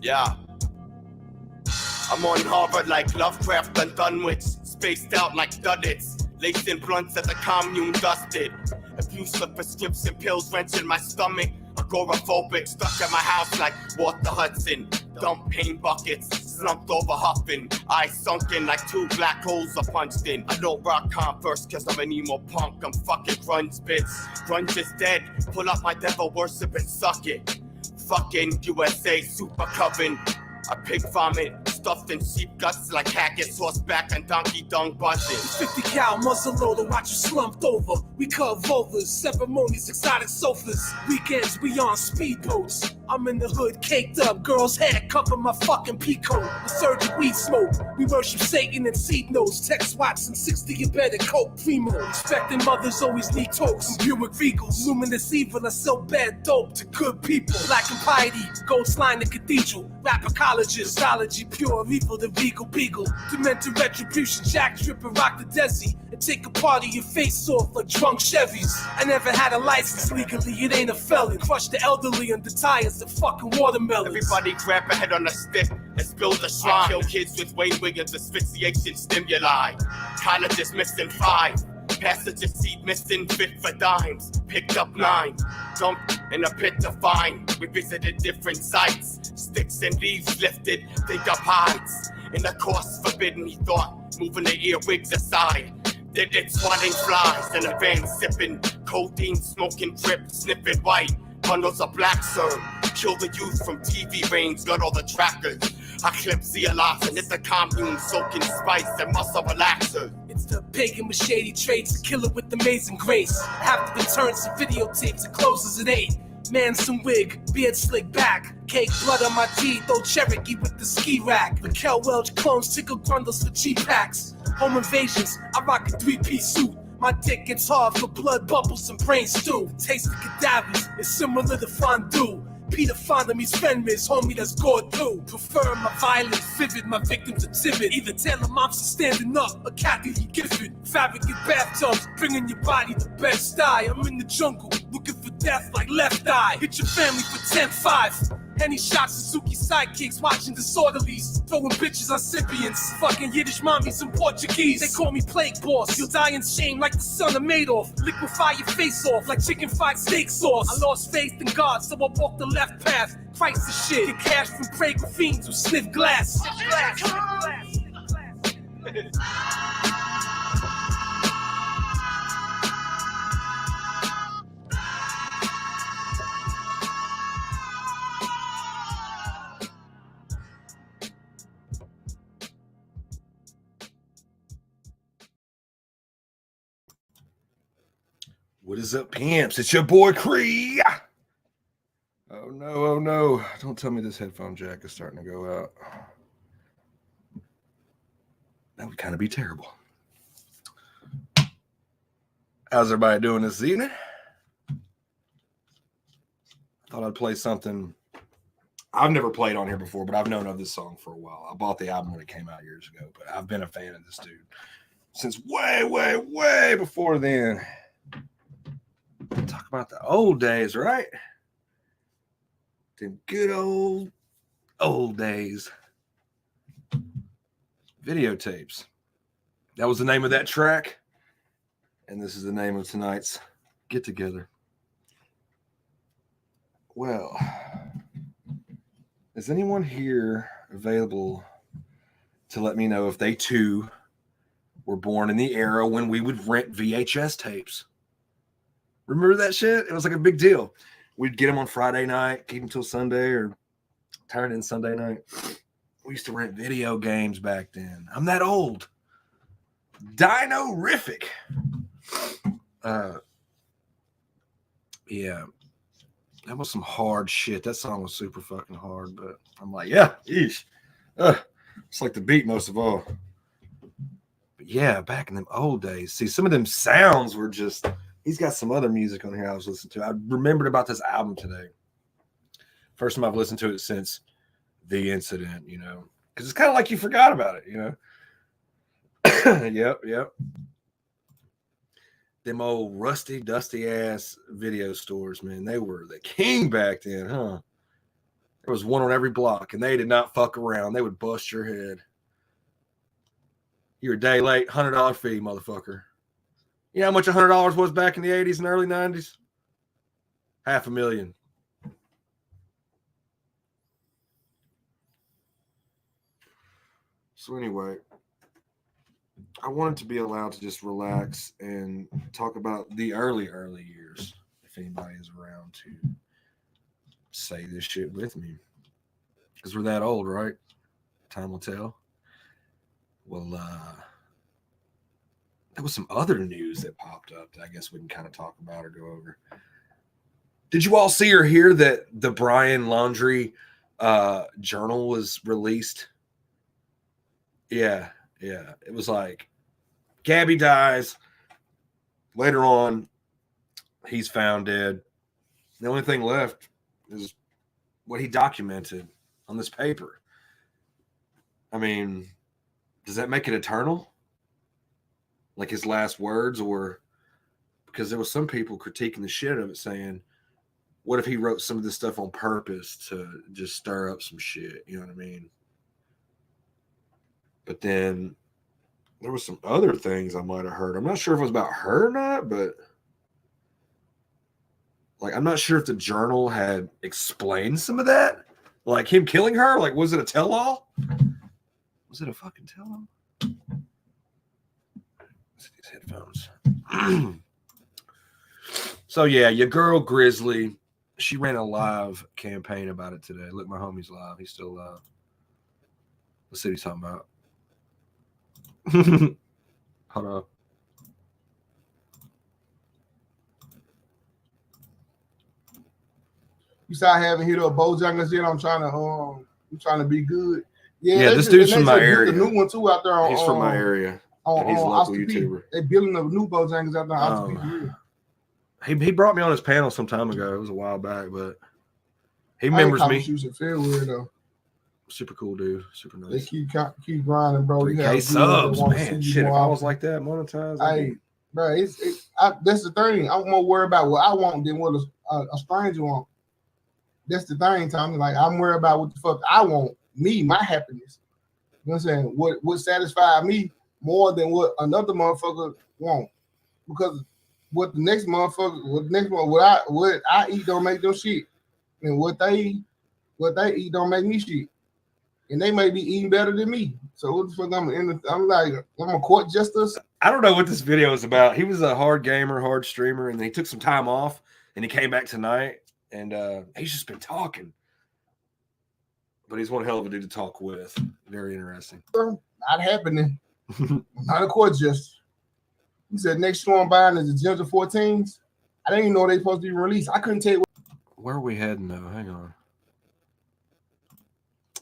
Yeah. I'm on Harvard like Lovecraft and Dunwich, spaced out like Duddits, lacing blunts at the commune dusted. Abuse of prescription pills wrenching my stomach. Agoraphobic, stuck at my house like Walter Hudson. Dump pain buckets, slumped over huffing. Eyes sunken like two black holes are punched in. I don't rock Converse cause I'm an emo punk. I'm fucking grunge bits. Grunge is dead. Pull up my devil worship and suck it. Fucking USA super coven. I pig vomit, stuffed in sheep guts like haggis, horseback and donkey dung buses. 50 cal muzzle loader, watch you slumped over. We cut vulvas, ceremonies, exotic sofas. Weekends, we on speedboats. I'm in the hood, caked up, girl's hair cover my fucking peacoat. The surgeon weed smoke, we worship Satan and seed notes. Tex Watson, 60 and better, coke primo. Expecting mothers always need toast. Buick Regals, luminous evil, I sell bad dope to good people. Black and piety, ghost line the cathedral. Rappercologist, astrology, pure evil, the regal beagle. Demented retribution, jack trip and rock the desi. And take a part of your face off like drunk Chevys. I never had a license legally, it ain't a felon. Crush the elderly under tires of fucking watermelons. Everybody grab a head on a stick and spill the shrine. Kill kids with Wayne Williams asphyxiation stimuli. Tyler just missing 5. Passenger seat missing, fit for dimes. Picked up 9. Dumped in a pit to find. We visited different sites. Sticks and leaves lifted, dig up hides. In the course forbidden, he thought, moving the earwigs aside. Did it swatting flies in a van, sipping codeine, smoking drip, sniffing white. Bundles of black serve, kill the youth from TV range, got all the trackers. I clip Zealots and hit the commune, soaking spice and muscle relaxers. It's the pagan with shady traits, the killer with amazing grace. I have to return some videotapes, it closes at 8. Manson wig, beard slick back. Cake blood on my teeth, old Cherokee with the ski rack. Raquel Welch clones, tickle grundles for cheap packs. Home invasions, I rock a 3-piece suit. My dick gets hard for blood bubbles and brain stew. The taste of cadavers is similar to fondue. Peter Fonda meets Fenris, homie that's gored through. Prefer my violence vivid, my victims are timid. Either Taylor Momsen standing up, or Kathy Lee Gifford. Fabric in bathtubs, bringing your body the best eye. I'm in the jungle, looking for death like Left Eye. Hit your family for 10-5. Henny shots, Suzuki sidekicks, watching disorderlies. Throwing bitches on Cyprians, fucking Yiddish mommies and Portuguese. They call me Plague Boss, you'll die in shame like the son of Madoff. Liquefy your face off like chicken fried steak sauce. I lost faith in God, so I walked the left path. Christ the shit, get cash from Prague fiends who sniff glass. What is up, pimps? It's your boy Cree. Oh no. Don't tell me this headphone jack is starting to go out. That would kind of be terrible. How's everybody doing this evening? Thought I'd play something I've never played on here before, but I've known of this song for a while. I bought the album when it came out years ago, but I've been a fan of this dude since way before then. Talk about the old days, right? Them good old days. Videotapes. That was the name of that track. And this is the name of tonight's get together. Well, is anyone here available to let me know if they too were born in the era when we would rent VHS tapes? Remember that shit? It was like a big deal. We'd get them on Friday night, keep them till Sunday, or turn in Sunday night. We used to rent video games back then. I'm that old. Dino-rific. Yeah. That was some hard shit. That song was super fucking hard, but I'm like, yeah, yeesh. It's like the beat most of all. But yeah, back in them old days. See, some of them sounds were just... He's got some other music on here I was listening to. I remembered about this album today. First time I've listened to it since the incident, you know. Because it's kind of like you forgot about it, you know. Yep. Them old rusty, dusty ass video stores, man. They were the king back then, huh? There was one on every block, and they did not fuck around. They would bust your head. You're a day late, $100 fee, motherfucker. You know how much $100 was back in the 80s and early 90s? $500,000. So anyway, I wanted to be allowed to just relax and talk about the early years. If anybody is around to say this shit with me. Because we're that old, right? Time will tell. Well, there was some other news that popped up that I guess we can kind of talk about or go over. Did you all see or hear that the Brian Laundrie journal was released? Yeah. It was like Gabby dies. Later on, he's found dead. The only thing left is what he documented on this paper. I mean, does that make it eternal? Like his last words? Or because there was some people critiquing the shit of it, saying, what if he wrote some of this stuff on purpose to just stir up some shit? You know what I mean? But then there was some other things I might have heard. I'm not sure if it was about her or not, but like, I'm not sure if the journal had explained some of that. Like him killing her? Like, was it a tell-all? Was it a fucking tell-all? Let's see these headphones. So, yeah, your girl Grizzly, she ran a live campaign about it today. Look, my homie's live. He's still live. Let's see what he's talking about. Hold on. You said I haven't hit up Bojangles yet. I'm trying to be good. Yeah, this dude's from my area. The new one too out there. He's from my area. And he's a local YouTuber. They building a new Bojangles out there on Austin P. He brought me on his panel some time ago. It was a while back, but he remembers me. Though. Super cool dude. Super nice. They keep grinding, bro. 3K subs, man. Shit, if I was like that, monetized. Hey, bro, that's the thing. I'm more worried about what I want than what a stranger want. That's the thing, Tommy. Like, I'm worried about what the fuck I want. Me, my happiness. You know what I'm saying? What satisfies me more than what another motherfucker want. Because what I eat don't make them shit. And what they eat don't make me shit. And they may be eating better than me. So what the fuck I'm like, I'm a court justice. I don't know what this video is about. He was a hard gamer, hard streamer, and then he took some time off and he came back tonight and he's just been talking. But he's one hell of a dude to talk with. Very interesting. Not happening. Not a court justice. He said next show I'm buying is the Ginger 14s. I didn't even know they supposed to be released. I couldn't tell you where are we heading though? Hang on.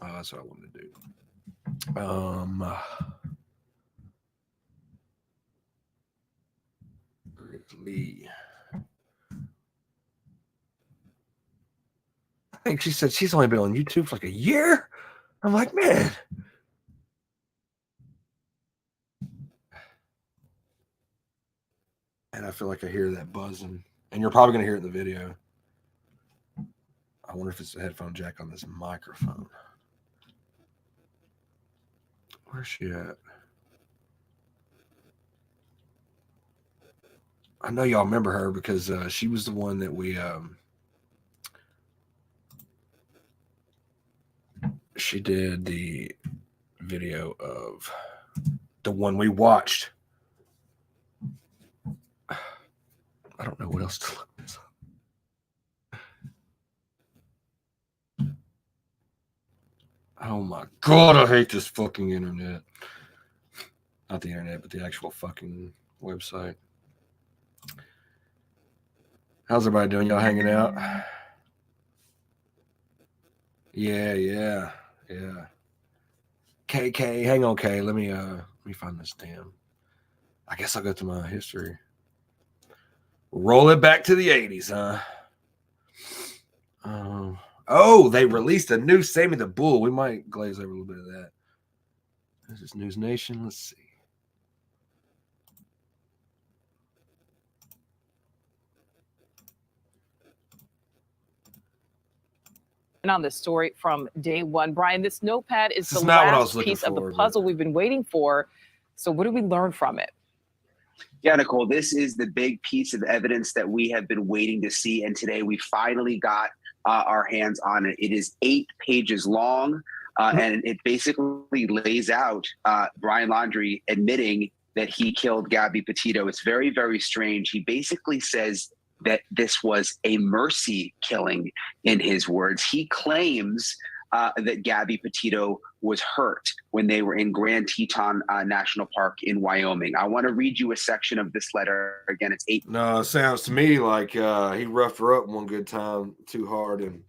Oh, that's what I wanted to do. Lee. I think she said she's only been on YouTube for like a year. I'm like, man. And I feel like I hear that buzzing. And you're probably going to hear it in the video. I wonder if it's a headphone jack on this microphone. Where's she at? I know y'all remember her because she was the one that we she did the video of the one we watched. I don't know what else to look this up. Oh my God, I hate this fucking internet. Not the internet, but the actual fucking website. How's everybody doing? Y'all hanging out? Yeah. KK, hang on, K. Let me find this damn. I guess I'll go to my history. Roll it back to the 80s, huh? Oh, they released a new Sammy the Bull. We might glaze over a little bit of that. This is News Nation. Let's see. on this story from day one. Brian, this notepad is the not what I was last looking piece of the for, puzzle we've been waiting for. So what do we learn from it? Yeah, Nicole, this is the big piece of evidence that we have been waiting to see. And today we finally got our hands on it. It is 8 pages long, and it basically lays out Brian Laundrie admitting that he killed Gabby Petito. It's very, very strange. He basically says that this was a mercy killing, in his words. He claims that Gabby Petito was hurt when they were in Grand Teton National Park in Wyoming. I want to read you a section of this letter. Again, it's 8. No, it sounds to me like he roughed her up one good time too hard, and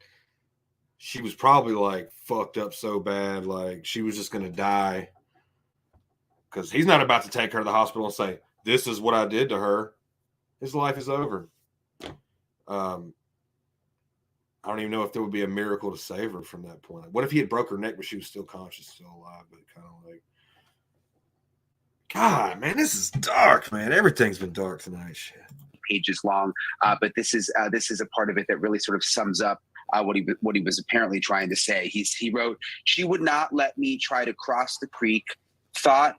she was probably like fucked up so bad, like she was just gonna die. Because he's not about to take her to the hospital and say, "This is what I did to her." His life is over. I don't even know if there would be a miracle to save her from that point. What if he had broke her neck, but she was still conscious, still alive, but kind of like, God, man, this is dark, man. Everything's been dark tonight. Shit. Pages long, but this is a part of it that really sort of sums up what he was apparently trying to say. He wrote, "She would not let me try to cross the creek. Thought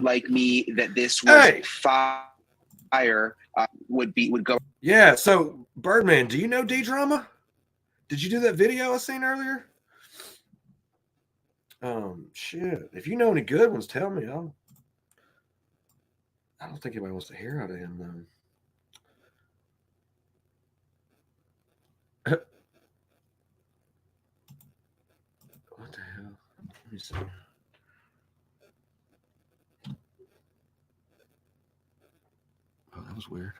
like me that this was fire would go." Yeah. So Birdman, do you know D-Drama? Did you do that video I seen earlier? Shit. If you know any good ones, tell me. I don't think anybody wants to hear out of him though. What the hell? Let me see. Oh, that was weird.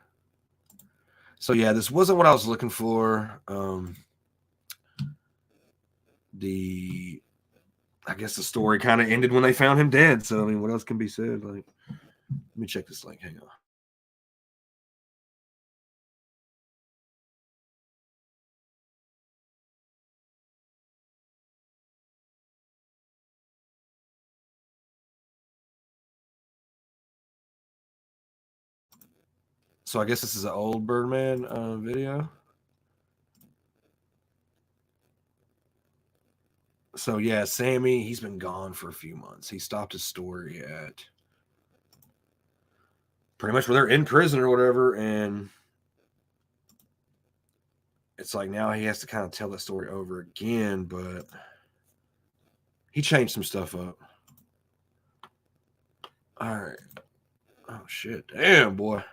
So yeah, this wasn't what I was looking for. I guess the story kind of ended when they found him dead. So I mean, what else can be said? Like, let me check this link. Hang on. So I guess this is an old Birdman video. So yeah, Sammy, he's been gone for a few months. He stopped his story at pretty much where they're in prison or whatever, and it's like now he has to kind of tell that story over again, but he changed some stuff up. All right. Oh shit. Damn, boy.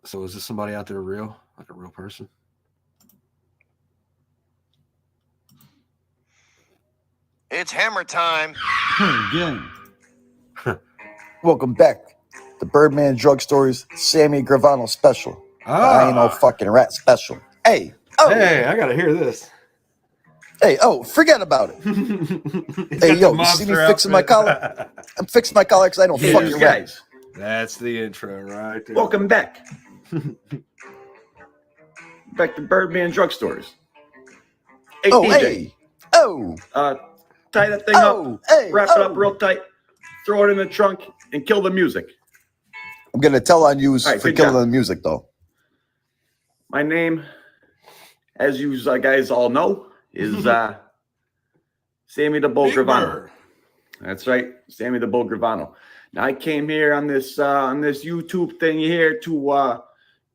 So is this somebody out there real? Like a real person? It's hammer time. Again. Welcome back to Birdman Drug Stories Sammy Gravano special. I ain't no fucking rat special. Hey, hey, I gotta hear this. Hey, forget about it. Hey, yo, you see me fixing my collar? I'm fixing my collar because I don't fucking rat. That's the intro right there. Welcome back. Back to Birdman Drug Stories. Hey, DJ. Tie that thing up, wrap it up real tight, throw it in the trunk, and kill the music. I'm going to tell on you for killing the music, though. My name, as you guys all know, is Sammy the Bull Gravano. That's right, Sammy the Bull Gravano. Now, I came here on this YouTube thing here to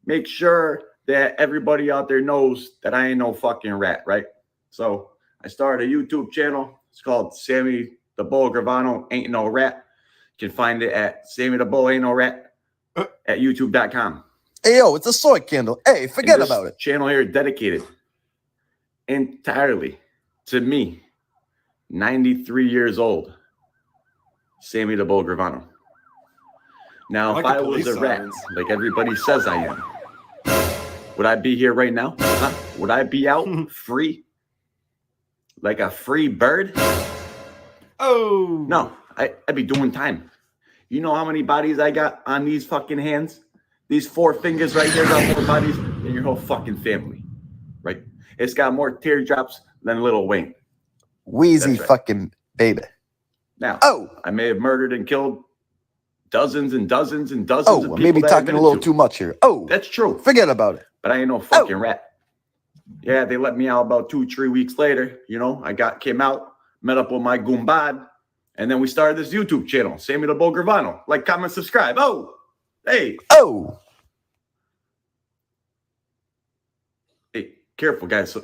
make sure that everybody out there knows that I ain't no fucking rat, right? So I started a YouTube channel. It's called Sammy the Bull Gravano Ain't No Rat. You can find it at Sammy the Bull Ain't No Rat at youtube.com. Hey, yo, it's a soy candle. Hey, forget about it. Channel here dedicated entirely to me, 93 years old, Sammy the Bull Gravano. Now, if I was a rat, like everybody says I am, would I be here right now? Huh? Would I be out free? Like a free bird? Oh. No, I'd be doing time. You know how many bodies I got on these fucking hands? These 4 fingers right here got more bodies than your whole fucking family, right? It's got more teardrops than Lil Wayne. Wheezy fucking baby. Now, I may have murdered and killed dozens and dozens and dozens of people. Maybe that talking a admitted little to. too much here. Oh, That's true. forget about it. But I ain't no fucking rat. Yeah, they let me out about 2-3 weeks later. You know, I came out, met up with my Gumbad, and then we started this YouTube channel, Sammy the Bull Gravano. Like, comment, subscribe. Oh, hey. Oh. Hey, careful, guys.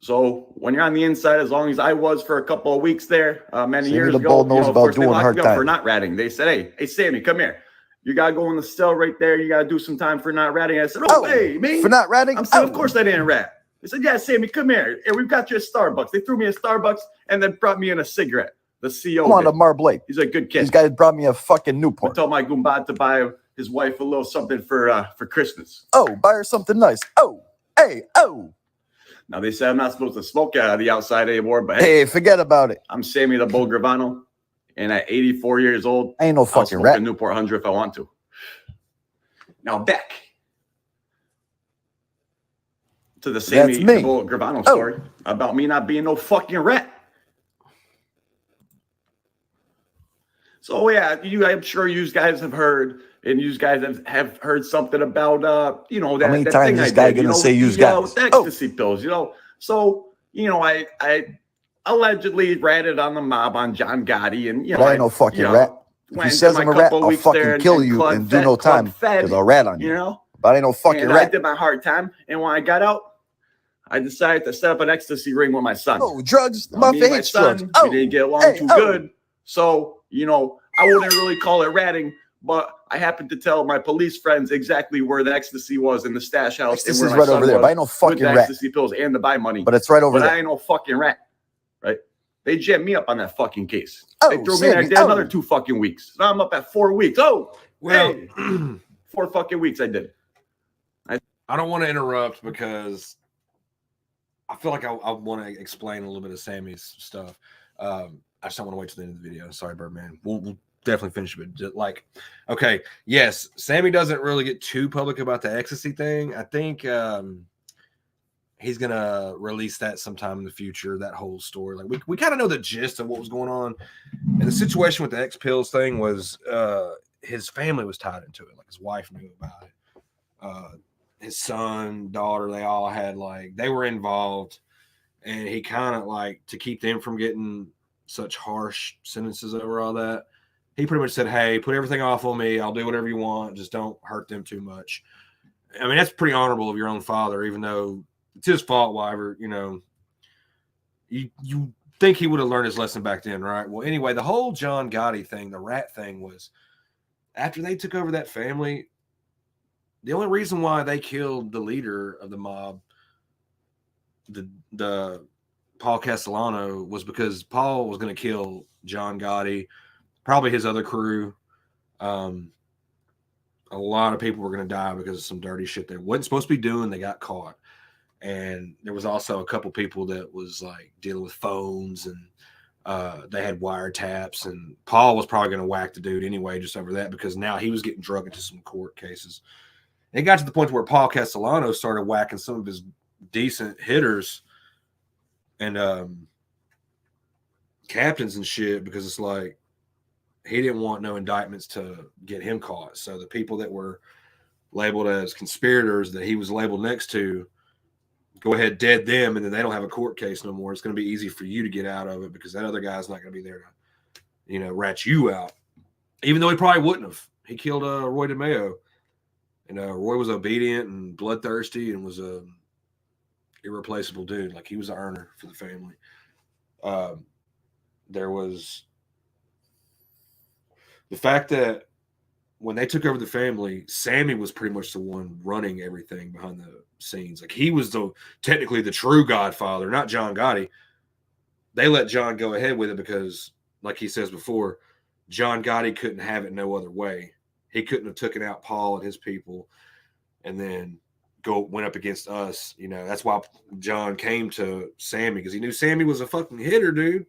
So when you're on the inside, as long as I was for a couple of weeks there, many Sammy years the ago, Bull knows of about course, they doing locked hard me up for time. not ratting. They said, hey, Sammy, come here. You got to go in the cell right there. You got to do some time for not ratting. I said, hey, me? For not ratting? I'm saying, of course I didn't rat. They said, yeah, Sammy, come here. And we've got you at Starbucks. They threw me at Starbucks and then brought me in a cigarette. The CEO. Come on to Marblake. He's a good kid. These guys brought me a fucking I Newport. told my Goombad to buy his wife a little something for Christmas. Oh, buy her something nice. Oh, hey, oh. Now, they said I'm not supposed to smoke out of the outside anymore, but Hey, forget about it. I'm Sammy the Bull Gravano, and at 84 years old, I ain't no I'll fucking smoke rat. a Newport 100 if I want to. Now, back to the Sammy That's me. the Bull Gravano story about me not being no fucking rat. So, yeah, I'm sure you guys have heard, and you guys have heard something about, that, How many that times thing this I guy did, gonna say use the, guys? with the ecstasy pills, So, I allegedly ratted on the mob on John Gotti, and, But I ain't no fucking rat. If he says I'm a rat, I'll fucking kill you and do no time because I'll rat on you. But I ain't no fucking and rat. I did my hard time, and when I got out, I decided to set up an ecstasy ring with my son. Oh, drugs. Now, My me and my hates son, drugs. we didn't get along too good. So, I wouldn't really call it ratting, but I happened to tell my police friends exactly where the ecstasy was in the stash house. Ecstasy's and where my right son over there, was but I ain't no with fucking the rat. ecstasy pills and the buy money. But it's right over But there. I ain't no fucking rat, right? They jammed me up on that fucking case. Oh, they threw me in there. I Sammy, did another 2 fucking weeks. Now I'm up at 4 weeks. Oh, Well, hey, 4 fucking weeks I did. I don't want to interrupt because I feel like I want to explain a little bit of Sammy's stuff. I just don't want to wait till the end of the video. Sorry, Birdman. We'll definitely finish it. But okay, yes, Sammy doesn't really get too public about the ecstasy thing. I think he's gonna release that sometime in the future. That whole story, like we kind of know the gist of what was going on, and the situation with the X pills thing was his family was tied into it. Like his wife knew about it. His son, daughter, they all had they were involved, and he kind of to keep them from getting such harsh sentences over all that. He pretty much said, hey, put everything off on me. I'll do whatever you want. Just don't hurt them too much. I mean, that's pretty honorable of your own father, even though it's his fault, whatever, you think he would have learned his lesson back then, right? Well, anyway, the whole John Gotti thing, the rat thing, was after they took over that family, the only reason why they killed the leader of the mob, the Paul Castellano, was because Paul was going to kill John Gotti, probably his other crew. A lot of people were going to die because of some dirty shit they wasn't supposed to be doing. They got caught. And there was also a couple people that was dealing with phones, and they had wiretaps, and Paul was probably going to whack the dude anyway just over that, because now he was getting drug into some court cases. It got to the point where Paul Castellano started whacking some of his decent hitters and captains and shit, because it's he didn't want no indictments to get him caught. So the people that were labeled as conspirators that he was labeled next to, go ahead, dead them, and then they don't have a court case no more. It's going to be easy for you to get out of it, because that other guy's not going to be there to, rat you out. Even though he probably wouldn't have. He killed Roy DeMeo. And Roy was obedient and bloodthirsty and was a irreplaceable dude. He was an earner for the family. There was the fact that when they took over the family, Sammy was pretty much the one running everything behind the scenes. He was technically the true godfather, not John Gotti. They let John go ahead with it because, like he says before, John Gotti couldn't have it no other way. He couldn't have taken out Paul and his people and then went up against us. That's why John came to Sammy, because he knew Sammy was a fucking hitter, dude.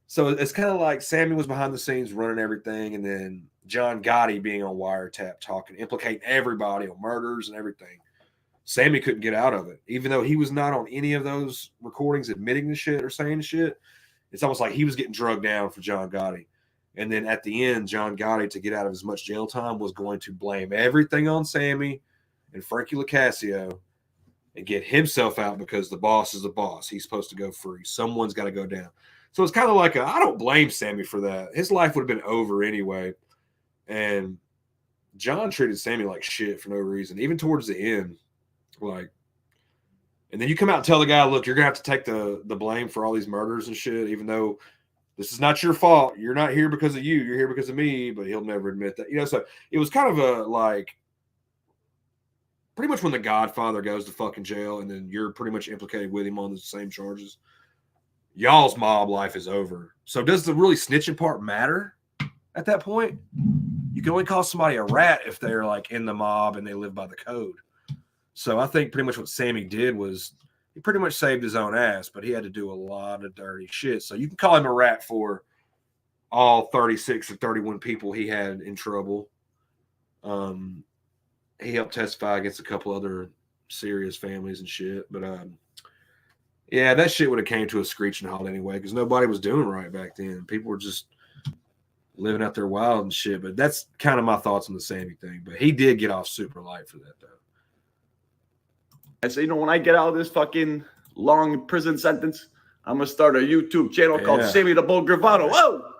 So it's kind of like Sammy was behind the scenes running everything, and then John Gotti being on wiretap, talking, implicating everybody on murders and everything. Sammy couldn't get out of it. Even though he was not on any of those recordings admitting the shit or saying shit, it's almost like he was getting drugged down for John Gotti. And then at the end, John Gotti, to get out of as much jail time, was going to blame everything on Sammy and Frankie LaCasio and get himself out because the boss is the boss. He's supposed to go free. Someone's got to go down. So it's kind of like I don't blame Sammy for that. His life would have been over anyway. And John treated Sammy like shit for no reason, even towards the end. Like, and then you come out and tell the guy, look, you're going to have to take the blame for all these murders and shit, even though this is not your fault. You're not here because of you. You're here because of me, but he'll never admit that. You know, so it was kind of a, like, pretty much when the Godfather goes to fucking jail and then you're pretty much implicated with him on the same charges, y'all's mob life is over. So does the really snitching part matter at that point? You can only call somebody a rat if they're, like, in the mob and they live by the code. So I think pretty much what Sammy did was he pretty much saved his own ass, but he had to do a lot of dirty shit. So you can call him a rat for all 36 or 31 people he had in trouble. He helped testify against a couple other serious families and shit. But yeah, that shit would have came to a screeching halt anyway because nobody was doing right back then. People were just living out their wild and shit. But that's kind of my thoughts on the Sammy thing. But he did get off super light for that, though. I say, you know, when I get out of this fucking long prison sentence, I'm going to start a YouTube channel called Sammy the Bull Gravano. Whoa!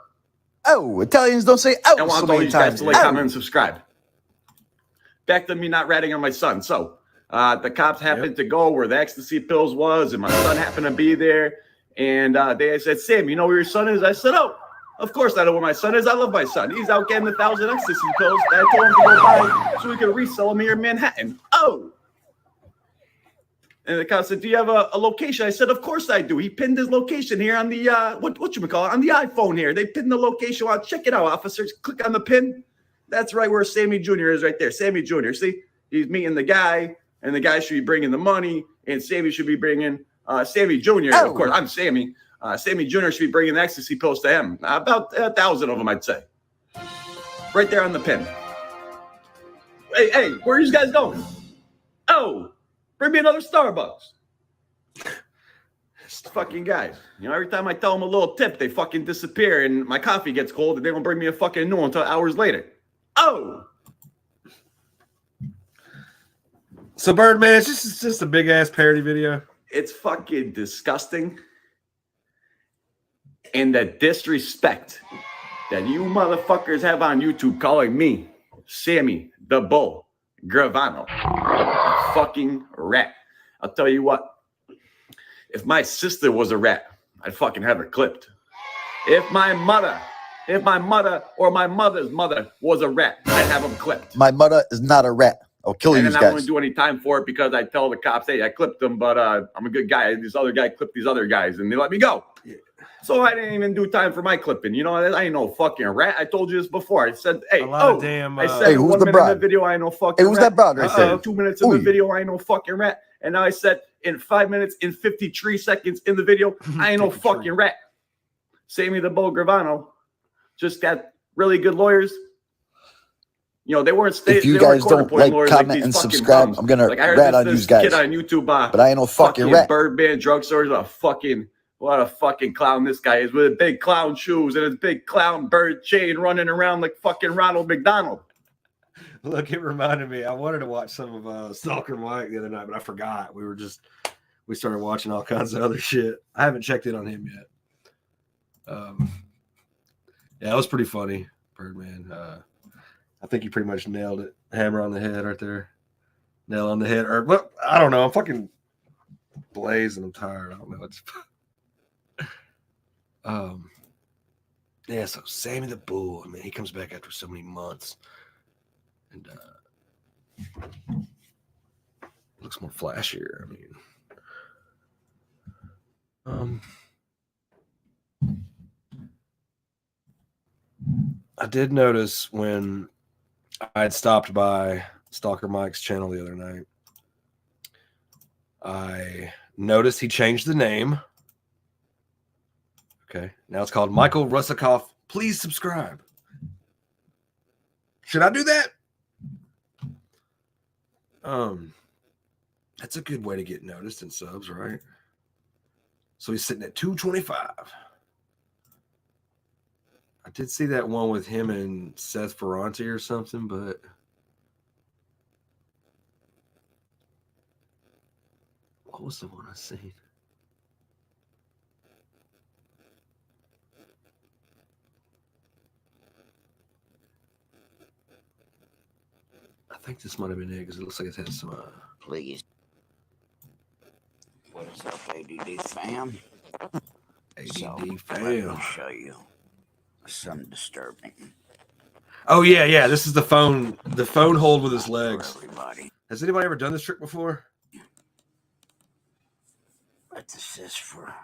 Oh, Italians don't say oh I want so all many you guys times. to like, comment, and subscribe. Back to me not ratting on my son. So the cops happened to go where the ecstasy pills was, and my son happened to be there. And they said, Sam, you know where your son is? I said, oh, of course I know where my son is. I love my son. He's out getting 1,000 ecstasy pills that I told him to go buy so we could resell them here in Manhattan. Oh! And the cop said, do you have a location? I said, of course I do. He pinned his location here on the, on the iPhone here. They pinned the location. Well, check it out, officers. Click on the pin. That's right where Sammy Jr. is right there. Sammy Jr. See, he's meeting the guy, and the guy should be bringing the money, and Sammy should be bringing Sammy Jr. Of course, I'm Sammy. Sammy Jr. should be bringing the ecstasy pills to him. About 1,000 of them, I'd say. Right there on the pin. Hey, where are you guys going? Oh, bring me another Starbucks. Fucking guys. You know, every time I tell them a little tip, they fucking disappear, and my coffee gets cold, and they don't bring me a fucking new one until hours later. Oh! So, Birdman, it's just a big-ass parody video. It's fucking disgusting. And the disrespect that you motherfuckers have on YouTube calling me, Sammy the Bull Gravano, a fucking rat. I'll tell you what. If my sister was a rat, I'd fucking have her clipped. If my mother or my mother's mother was a rat, I'd have them clipped. My mother is not a rat. I'll kill you guys. And I'm not going to do any time for it because I tell the cops, hey, I clipped them, but I'm a good guy. This other guy clipped these other guys, and they let me go. Yeah. So I didn't even do time for my clipping. You know, I ain't no fucking rat. I told you this before. I said, hey, I said, hey, who's 1 the minute broad? in the video, I ain't no fucking hey, who's rat. that broad right there? 2 minutes in the video, I ain't no fucking rat. And now I said, in 5 minutes, in 53 seconds in the video, I ain't no fucking rat. Sammy the Bull Gravano just got really good lawyers. You know, they weren't. If you guys don't like, comment, and subscribe, I'm gonna rat on you guys. Kid on YouTube, but I ain't no fucking rat. Birdman drugstores, what a fucking clown this guy is with big clown shoes and his big clown bird chain running around like fucking Ronald McDonald. Look, it reminded me. I wanted to watch some of Stalker Mike the other night, but I forgot. We started watching all kinds of other shit. I haven't checked in on him yet. Yeah, it was pretty funny, Birdman. I think you pretty much nailed it. Hammer on the head right there. Nail on the head. Or well, I don't know. I'm fucking blazed and I'm tired. I don't know. It's yeah, so Sammy the Bull, I mean, he comes back after so many months. And looks more flashier. I mean, I did notice when I had stopped by Stalker Mike's channel the other night, I noticed he changed the name. Okay, now it's called Michael Russakoff. Please subscribe. Should I do that? That's a good way to get noticed in subs, right? So he's sitting at 225. I did see that one with him and Seth Ferranti or something, but what was the one I seen? I think this might have been it because it looks like it has some. Please. What is up, ADD fam? ADD Let me fam. show you something disturbing. Oh yeah. This is the phone hold with his legs. For everybody. Has anybody ever done this trick before? But this is for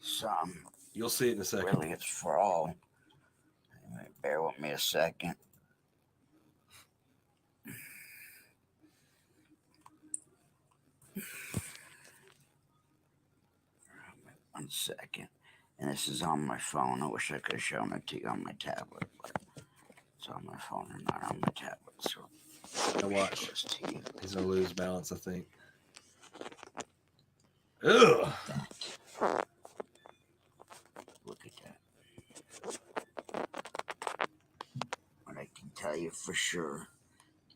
some. You'll see it in a second. Really, it's for all. Bear with me a second. 1 second. And this is on my phone. I wish I could have shown it to you on my tablet, but it's on my phone and not on my tablet. So now watch. He's gonna lose balance, I think. Ugh. Look at that. What I can tell you for sure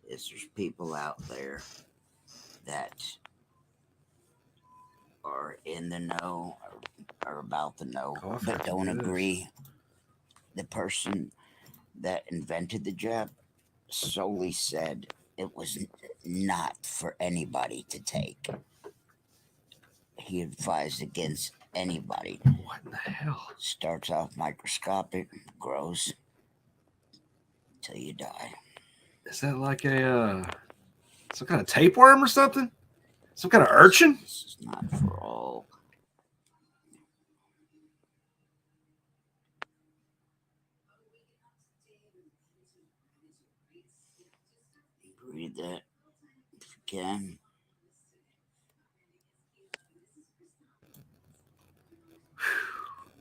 is there's people out there that are in the know or about the know, but don't agree. The person that invented the jab solely said it was not for anybody to take. He advised against anybody. What in the hell? Starts off microscopic, grows till you die. Is that like a some kind of tapeworm or something? Some kind of urchin? This is not for all. Read that if you can.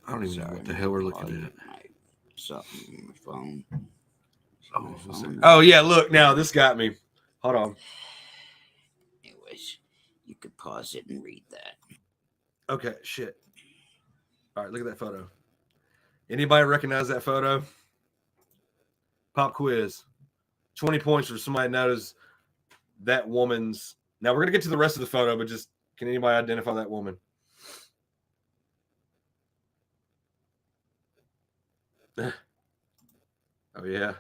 I don't even know what the hell we're looking at. Something on my phone. Oh yeah, look now. This got me. Hold on. Anyways, you could pause it and read that. Okay, shit. All right, look at that photo. Anybody recognize that photo? Pop quiz. 20 points for somebody knows that woman's. Now we're gonna get to the rest of the photo, but just can anybody identify that woman? Oh yeah.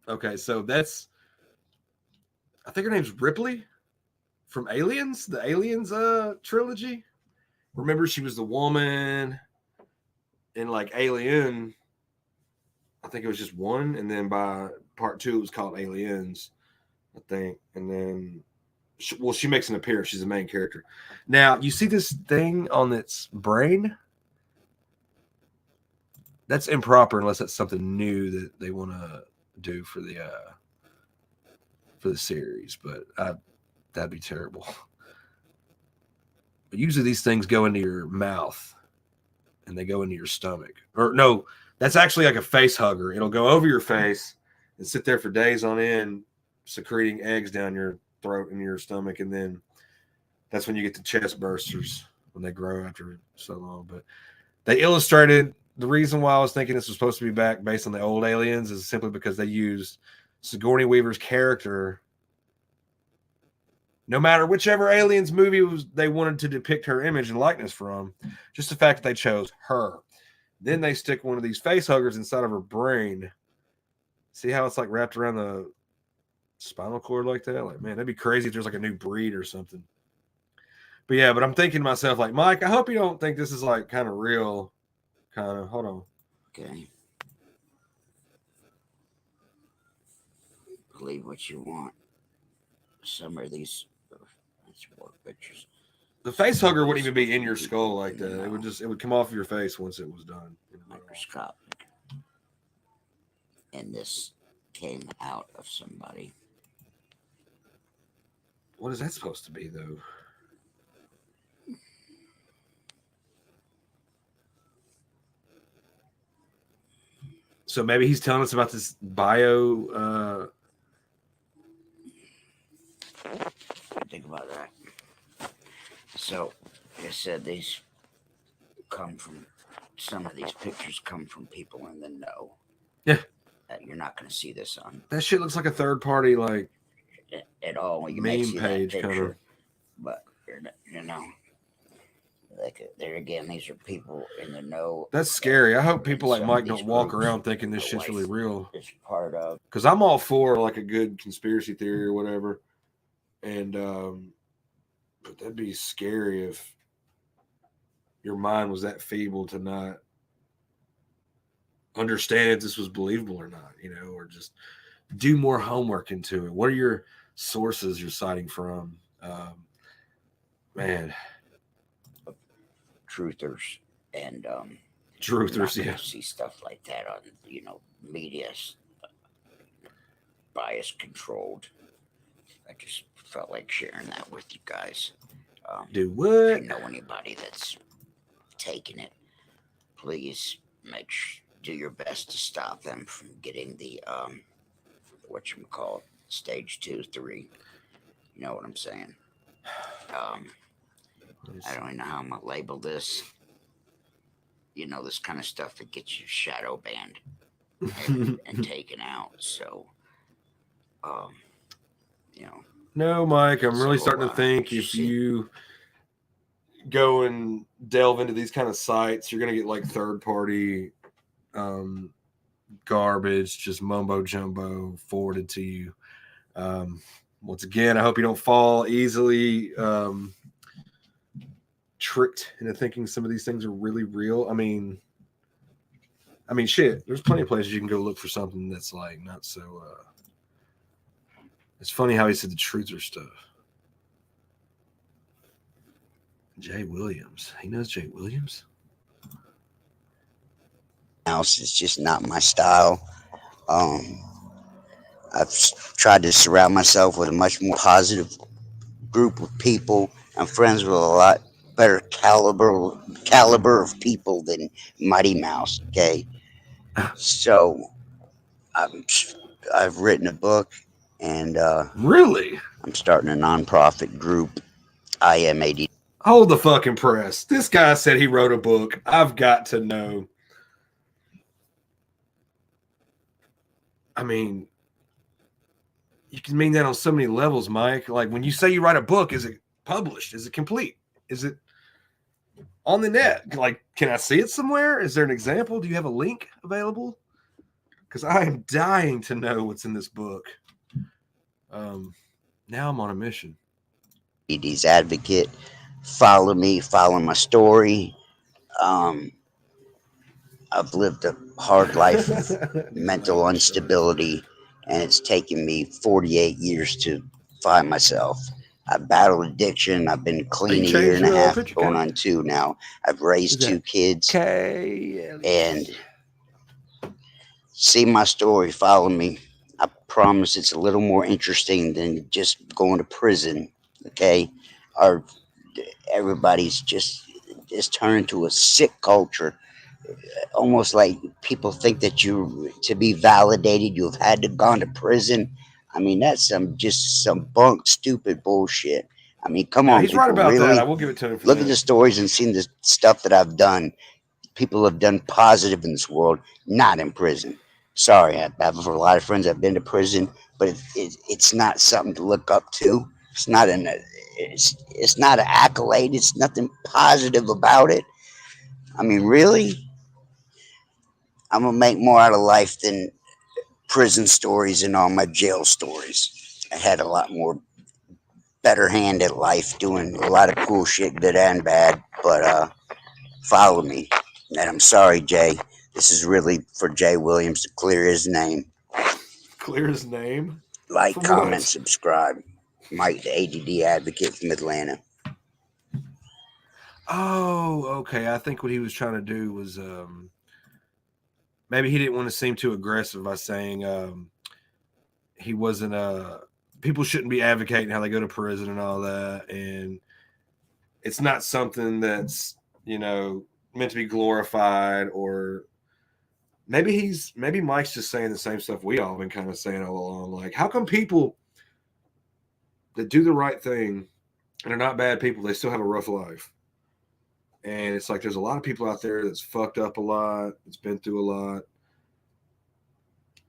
Okay, so that's, I think her name's Ripley from Aliens, the Aliens trilogy. Remember, she was the woman in like Alien. I think it was just one, and then by part 2 it was called Aliens, I think. And then she makes an appearance. She's the main character. Now, you see this thing on its brain? That's improper unless that's something new that they want to do for the series, but that'd be terrible. But usually these things go into your mouth and they go into your stomach. Or no, that's actually like a face hugger. It'll go over your face and sit there for days on end, secreting eggs down your throat and your stomach, and then that's when you get the chest bursters when they grow after so long. But they illustrated the reason why I was thinking this was supposed to be back based on the old Aliens is simply because they used Sigourney Weaver's character. No matter whichever Aliens movie they wanted to depict her image and likeness from, just the fact that they chose her. Then they stick one of these face huggers inside of her brain. See how it's like wrapped around the spinal cord like that? Like, man, that'd be crazy if there's like a new breed or something. But yeah, but I'm thinking to myself, like, Mike, I hope you don't think this is like kind of real. Kind of. Hold on. Okay. Believe what you want. Some of these work pictures. The face hugger wouldn't even be in your skull like that. It would come off your face once it was done. Microscopic. And this came out of somebody. What is that supposed to be, though? So maybe he's telling us about this bio. Think about that. So, like I said, some of these pictures come from people in the know. Yeah. You're not going to see this on That shit looks like a third party, like, at all. You may meme see page that kind picture, of. but like there again, these are people in the know. That's scary. I hope in people like some of Mike these don't walk groups around thinking this my shit's really wife real. is part of. Because I'm all for like a good conspiracy theory or whatever. And but that'd be scary if your mind was that feeble to not understand if this was believable or not, or just do more homework into it. What are your sources you're citing from? Man. Truthers and Truthers, not yeah. see stuff like that on media, bias controlled. I just felt like sharing that with you guys. Do If what? you know anybody that's taking it, please do your best to stop them from getting the stage 2, 3. You know what I'm saying? I don't even know how I'm gonna label this. This kind of stuff that gets you shadow banned and taken out. So, No, Mike, I'm really So, starting to think if see- you go and delve into these kind of sites, you're going to get like third party garbage, just mumbo jumbo forwarded to you. Once again, I hope you don't fall easily tricked into thinking some of these things are really real. I mean, shit, there's plenty of places you can go look for something that's like not so. It's funny how he said the truths are stuff. Jay Williams. He knows Jay Williams. House is just not my style. I've tried to surround myself with a much more positive group of people. I'm friends with a lot better caliber of people than Mighty Mouse. Okay, so I've written a book, and Really? I'm starting a nonprofit group. I am AD. Hold the fucking press. This guy said he wrote a book. I've got to know. I mean, you can mean that on so many levels, Mike. Like when you say you write a book, is it published? Is it complete? Is it on the net? Like, can I see it somewhere? Is there an example? Do you have a link available? Because I am dying to know what's in this book. Now I'm on a mission. AD's advocate. Follow me, follow my story. I've lived a hard life of mental instability, and it's taken me 48 years to find myself. I've battled addiction. I've been clean a year and a half, going on 2 now. I've raised 2 kids. And see my story, follow me. I promise it's a little more interesting than just going to prison. Okay? Everybody's just turned into a sick culture. Almost like people think that to be validated, you've had to gone to prison. I mean, that's some bunk, stupid bullshit. I mean, come on, He's people, right about really? that. I will give it to him for Look that. at the stories and seen the stuff that I've done. People have done positive in this world, not in prison. Sorry, I have a lot of friends that have been to prison, but it's not something to look up to. It's not it's not an accolade. It's nothing positive about it. I mean, really? I'm gonna make more out of life than prison stories and all my jail stories. I had a lot more better hand at life, doing a lot of cool shit, good and bad. But follow me. And I'm sorry, Jay. This is really for Jay Williams to clear his name. Clear his name? Like, For comment, what? subscribe. Mike, the ADD advocate from Atlanta. Oh, okay. I think what he was trying to do was maybe he didn't want to seem too aggressive by saying he wasn't people shouldn't be advocating how they go to prison and all that, and it's not something that's meant to be glorified. Or maybe Mike's just saying the same stuff we all been kind of saying all along. Like, how come people that do the right thing And they're not bad people. They still have a rough life. And it's like there's a lot of people out there that's fucked up a lot, that's been through a lot,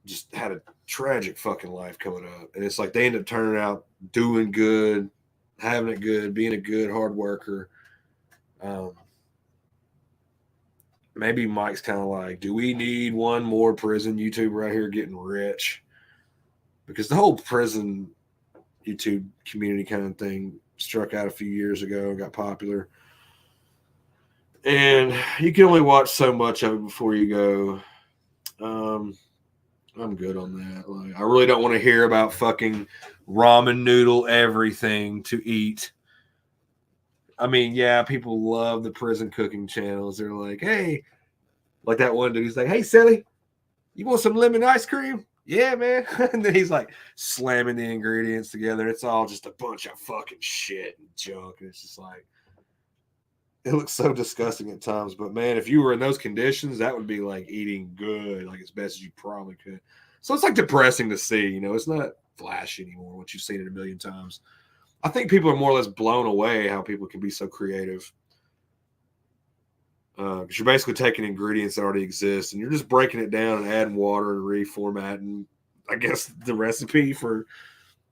just had a tragic fucking life coming up. And it's like they end up turning out doing good, having it good, being a good hard worker. Maybe Mike's kind of like, do we need one more prison YouTuber out here getting rich? Because the whole prison YouTube community kind of thing struck out a few years ago and got popular. And you can only watch so much of it before you go, I'm good on that. Like, I really don't want to hear about fucking ramen noodle everything to eat. I mean, yeah, people love the prison cooking channels. They're like, hey, like that one dude, he's like, hey, Sally, you want some lemon ice cream? Yeah, man. And then he's like slamming the ingredients together. It's all just a bunch of fucking shit and junk. And it's just like, it looks so disgusting at times. But man, if you were in those conditions, that would be like eating good, like as best as you probably could. So it's like depressing to see, you know, it's not flashy anymore once you've seen it a million times. I think people are more or less blown away how people can be so creative. Because you're basically taking ingredients that already exist and you're just breaking it down and adding water and reformatting, I guess, the recipe for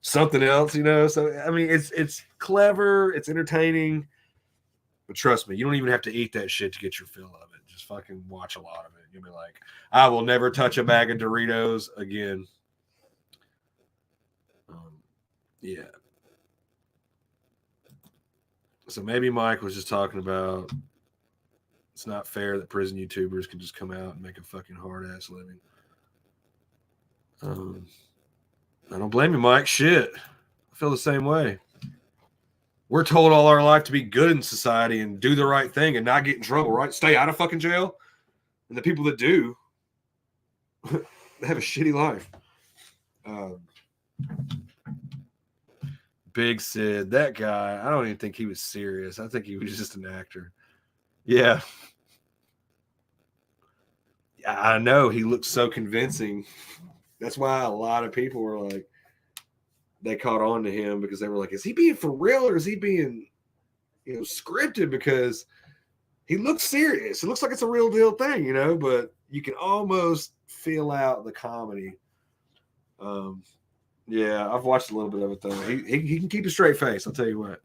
something else, you know? So, I mean, it's clever, it's entertaining, but trust me, you don't even have to eat that shit to get your fill of it. Just fucking watch a lot of it. You'll be like, I will never touch a bag of Doritos again. Yeah. So maybe Mike was just talking about it's not fair that prison YouTubers can just come out and make a fucking hard-ass living. I don't blame you, Mike. Shit. I feel the same way. We're told all our life to be good in society and do the right thing and not get in trouble, right? Stay out of fucking jail. And the people that do, they have a shitty life. Big Sid, that guy, I don't even think he was serious. I think he was just an actor. Yeah. I know. He looked so convincing. That's why a lot of people were like, they caught on to him because they were like, is he being for real or is he being, you know, scripted? Because he looks serious. It looks like it's a real deal thing, you know, but you can almost feel out the comedy. Yeah, I've watched a little bit of it though. He can keep a straight face. I'll tell you what.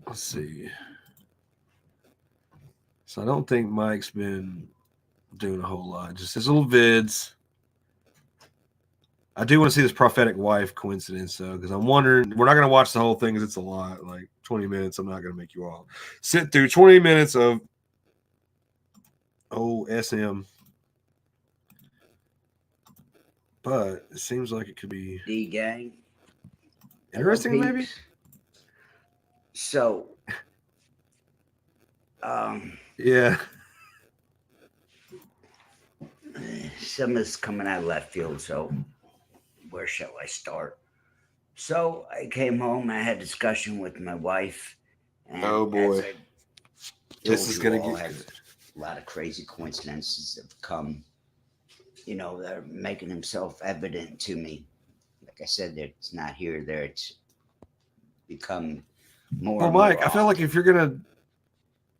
Let's see. So I don't think Mike's been doing a whole lot. Just his little vids. I do want to see this prophetic wife coincidence though, because I'm wondering. We're not going to watch the whole thing because it's a lot, like 20 minutes. I'm not going to make you all sit through 20 minutes of SM. But it seems like it could be D-gang. interesting, maybe. So, yeah. Some of this coming out of left field, so where shall I start? So I came home, I had a discussion with my wife. And oh boy. This is going to get a lot of crazy coincidences have come, you know, they're making themselves evident to me. Like I said, it's not here, there, it's become more. Well, Mike, I feel like if you're going to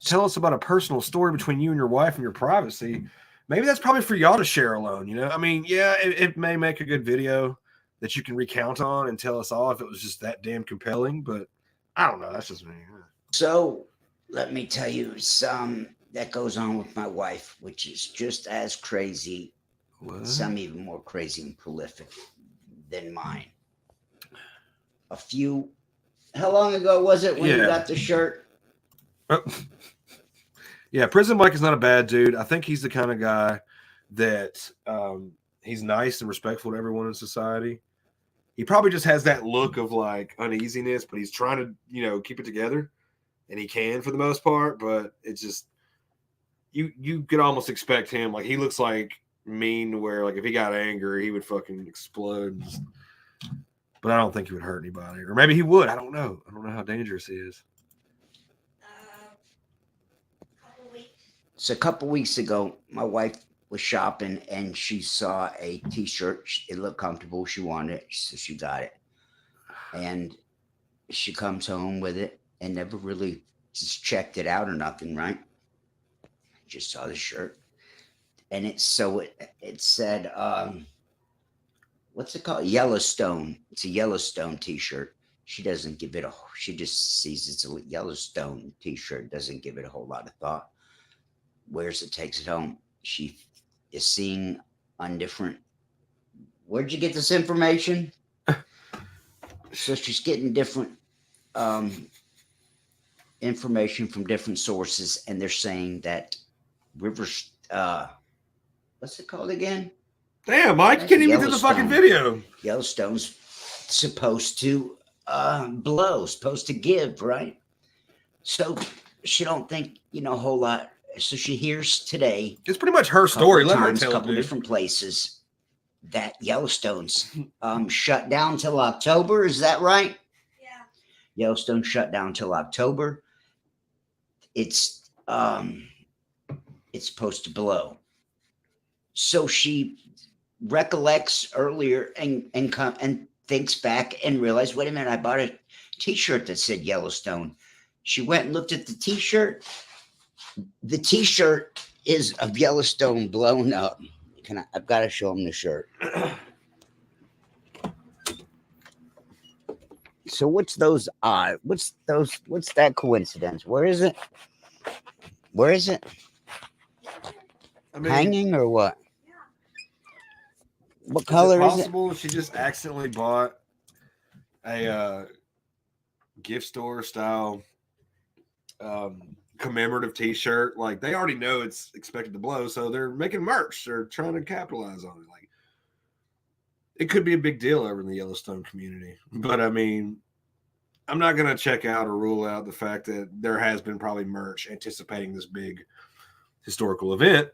tell us about a personal story between you and your wife and your privacy, maybe that's probably for y'all to share alone, you know? I mean, yeah, it may make a good video that you can recount on and tell us all if it was just that damn compelling, but I don't know. That's just me. So let me tell you some that goes on with my wife, which is just as crazy, some even more crazy and prolific than mine. How long ago was it when you got the shirt? Yeah, Prison Mike is not a bad dude. I think he's the kind of guy that he's nice and respectful to everyone in society. He probably just has that look of like uneasiness, but he's trying to, you know, keep it together, and he can for the most part. But it's just you could almost expect him, like he looks like mean to where like if he got angry he would fucking explode. But I don't think he would hurt anybody, or maybe he would. I don't know how dangerous he is. So a couple weeks ago, my wife was shopping and she saw a t-shirt. It looked comfortable. She wanted it, so she got it. And she comes home with it and never really just checked it out or nothing, right? Just saw the shirt. And it said, what's it called? Yellowstone. It's a Yellowstone t-shirt. She doesn't give it she just sees it's a Yellowstone t-shirt, doesn't give it a whole lot of thought. Wears it, takes it home. She is seeing on different, where'd you get this information? So she's getting different information from different sources, and they're saying that Rivers, what's it called again? Damn, Mike, you can't even do the fucking video. Yellowstone's supposed to blow, supposed to give, right? So she don't think, a whole lot. So she hears today. It's pretty much her story. Let her tell it, couple different places that Yellowstone's shut down till October. Is that right? Yeah. Yellowstone shut down till October. It's supposed to blow. So she recollects earlier and thinks back and realized, wait a minute, I bought a t-shirt that said Yellowstone. She went and looked at the t-shirt. The t-shirt is of Yellowstone blown up. I've got to show him the shirt. So what's those what's that coincidence? Where is it? I mean, hanging or what? What color is it? Possible she just accidentally bought a gift store style commemorative t-shirt. Like, they already know it's expected to blow, so they're making merch. They're trying to capitalize on it. Like, it could be a big deal over in the Yellowstone community. But I mean, I'm not going to check out or rule out the fact that there has been probably merch anticipating this big historical event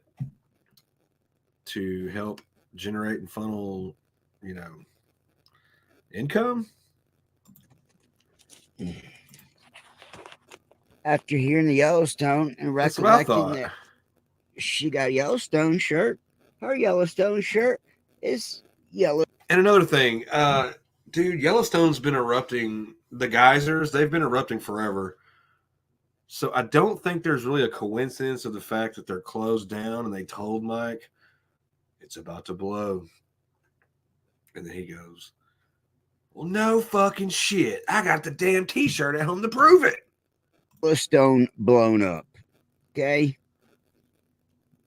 to help generate and funnel, income. After hearing the Yellowstone and recollecting that she got a Yellowstone shirt, her Yellowstone shirt is yellow. And another thing, dude, Yellowstone's been erupting. The geysers, they've been erupting forever. So I don't think there's really a coincidence of the fact that they're closed down and they told Mike it's about to blow. And then he goes, well, no fucking shit. I got the damn t-shirt at home to prove it. Yellowstone blown up. Okay.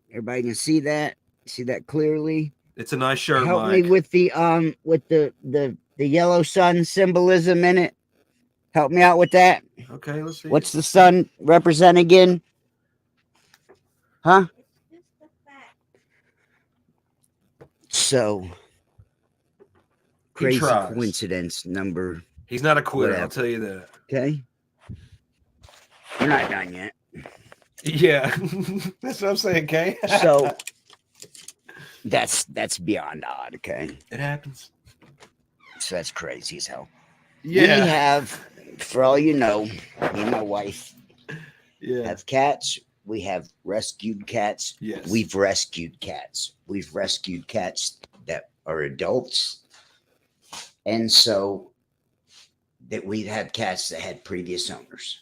Everybody can see that. See that clearly. It's a nice shirt. Help Mike. me with the yellow sun symbolism in it. Help me out with that. Okay, let's see. What's the sun represent again? Huh? So crazy coincidence number. He's not a quitter, I'll tell you that. Okay. We're not done yet. Yeah. That's what I'm saying, Kay. So that's beyond odd, okay? It happens. So that's crazy as hell. Yeah. We have, for all you know, me and my wife have cats. We have rescued cats. Yes. We've rescued cats. We've rescued cats that are adults. And so that we've had cats that had previous owners.